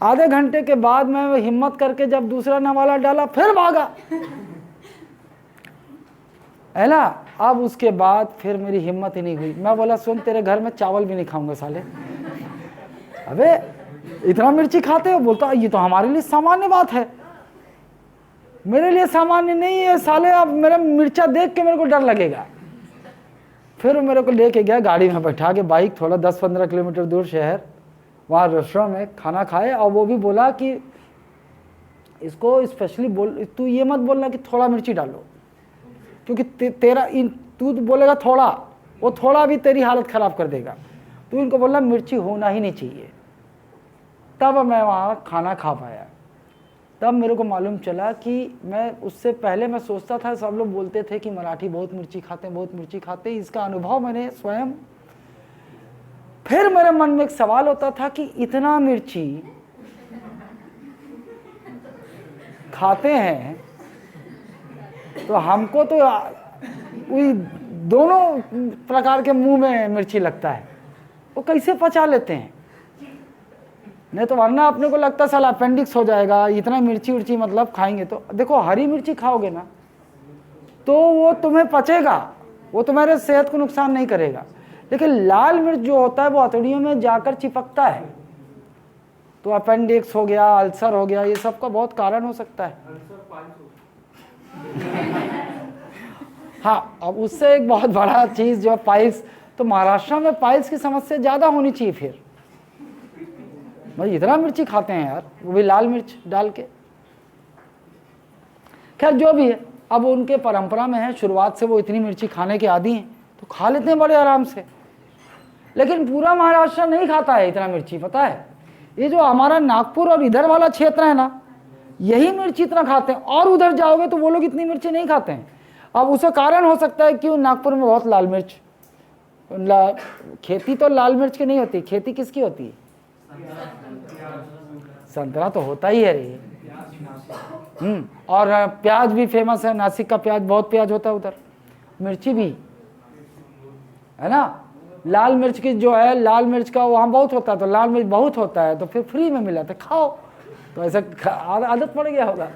आधे घंटे के बाद मैं हिम्मत करके जब दूसरा नवाला डाला, फिर भागा, है ना। अब उसके बाद फिर मेरी हिम्मत ही नहीं हुई, मैं बोला सुन, तेरे घर में चावल भी नहीं खाऊंगा साले। अबे इतना मिर्ची खाते हो? बोलता ये तो हमारे लिए सामान्य बात है। मेरे लिए सामान्य नहीं है साले, अब मेरा मिर्चा देख के मेरे को डर लगेगा। फिर वो मेरे को लेके गया, गाड़ी में बैठा के, बाइक थोड़ा 10-15 किलोमीटर दूर शहर, वहाँ रेस्टोरेंट में खाना खाए। और वो भी बोला कि इसको स्पेशली बोल, तू ये मत बोलना कि थोड़ा मिर्ची डालो, क्योंकि तेरा तू बोलेगा थोड़ा, वो थोड़ा भी तेरी हालत ख़राब कर देगा। तू इनको बोलना मिर्ची होना ही नहीं चाहिए। तब मैं वहाँ खाना खा पाया। तब मेरे को मालूम चला कि मैं उससे पहले मैं सोचता था, सब लोग बोलते थे कि मराठी बहुत मिर्ची खाते हैं, बहुत मिर्ची खाते हैं। इसका अनुभव मैंने स्वयं, फिर मेरे मन में एक सवाल होता था कि इतना मिर्ची खाते हैं तो हमको तो वही दोनों प्रकार के मुंह में मिर्ची लगता है, वो कैसे पचा लेते हैं? नहीं तो वरना अपने को लगता साला अपेंडिक्स हो जाएगा, इतना मिर्ची उर्ची मतलब खाएंगे तो। देखो हरी मिर्ची खाओगे ना तो वो तुम्हें पचेगा, वो तुम्हारे सेहत को नुकसान नहीं करेगा। लेकिन लाल मिर्च जो होता है वो हथौड़ियों में जाकर चिपकता है, तो अपेंडिक्स हो गया, अल्सर हो गया, ये सब का बहुत कारण हो सकता है। हाँ, अब उससे एक बहुत बड़ा चीज़ जो पाइल्स, तो महाराष्ट्र में पाइल्स की समस्या ज़्यादा होनी चाहिए। फिर भाई इतना मिर्ची खाते हैं यार, वो भी लाल मिर्च डाल के। खैर जो भी है, अब उनके परंपरा में है, शुरुआत से वो इतनी मिर्ची खाने के आदी हैं तो खा लेते हैं बड़े आराम से। लेकिन पूरा महाराष्ट्र नहीं खाता है इतना मिर्ची, पता है। ये जो हमारा नागपुर और इधर वाला क्षेत्र है ना, यही मिर्ची इतना खाते हैं, और उधर जाओगे तो वो लोग इतनी मिर्ची नहीं खाते हैं। अब उसका कारण हो सकता है क्यों नागपुर में बहुत लाल मिर्च, खेती तो लाल मिर्च की नहीं होती, खेती किसकी होती है? संतरा तो होता ही है रे। और प्याज भी फेमस है, नासिक का प्याज, बहुत प्याज होता है उधर, मिर्ची भी है ना। लाल मिर्च की जो है, लाल मिर्च का वहाँ बहुत होता है, तो लाल मिर्च बहुत होता है तो फिर फ्री में मिला तो खाओ, तो ऐसा आदत पड़ गया होगा।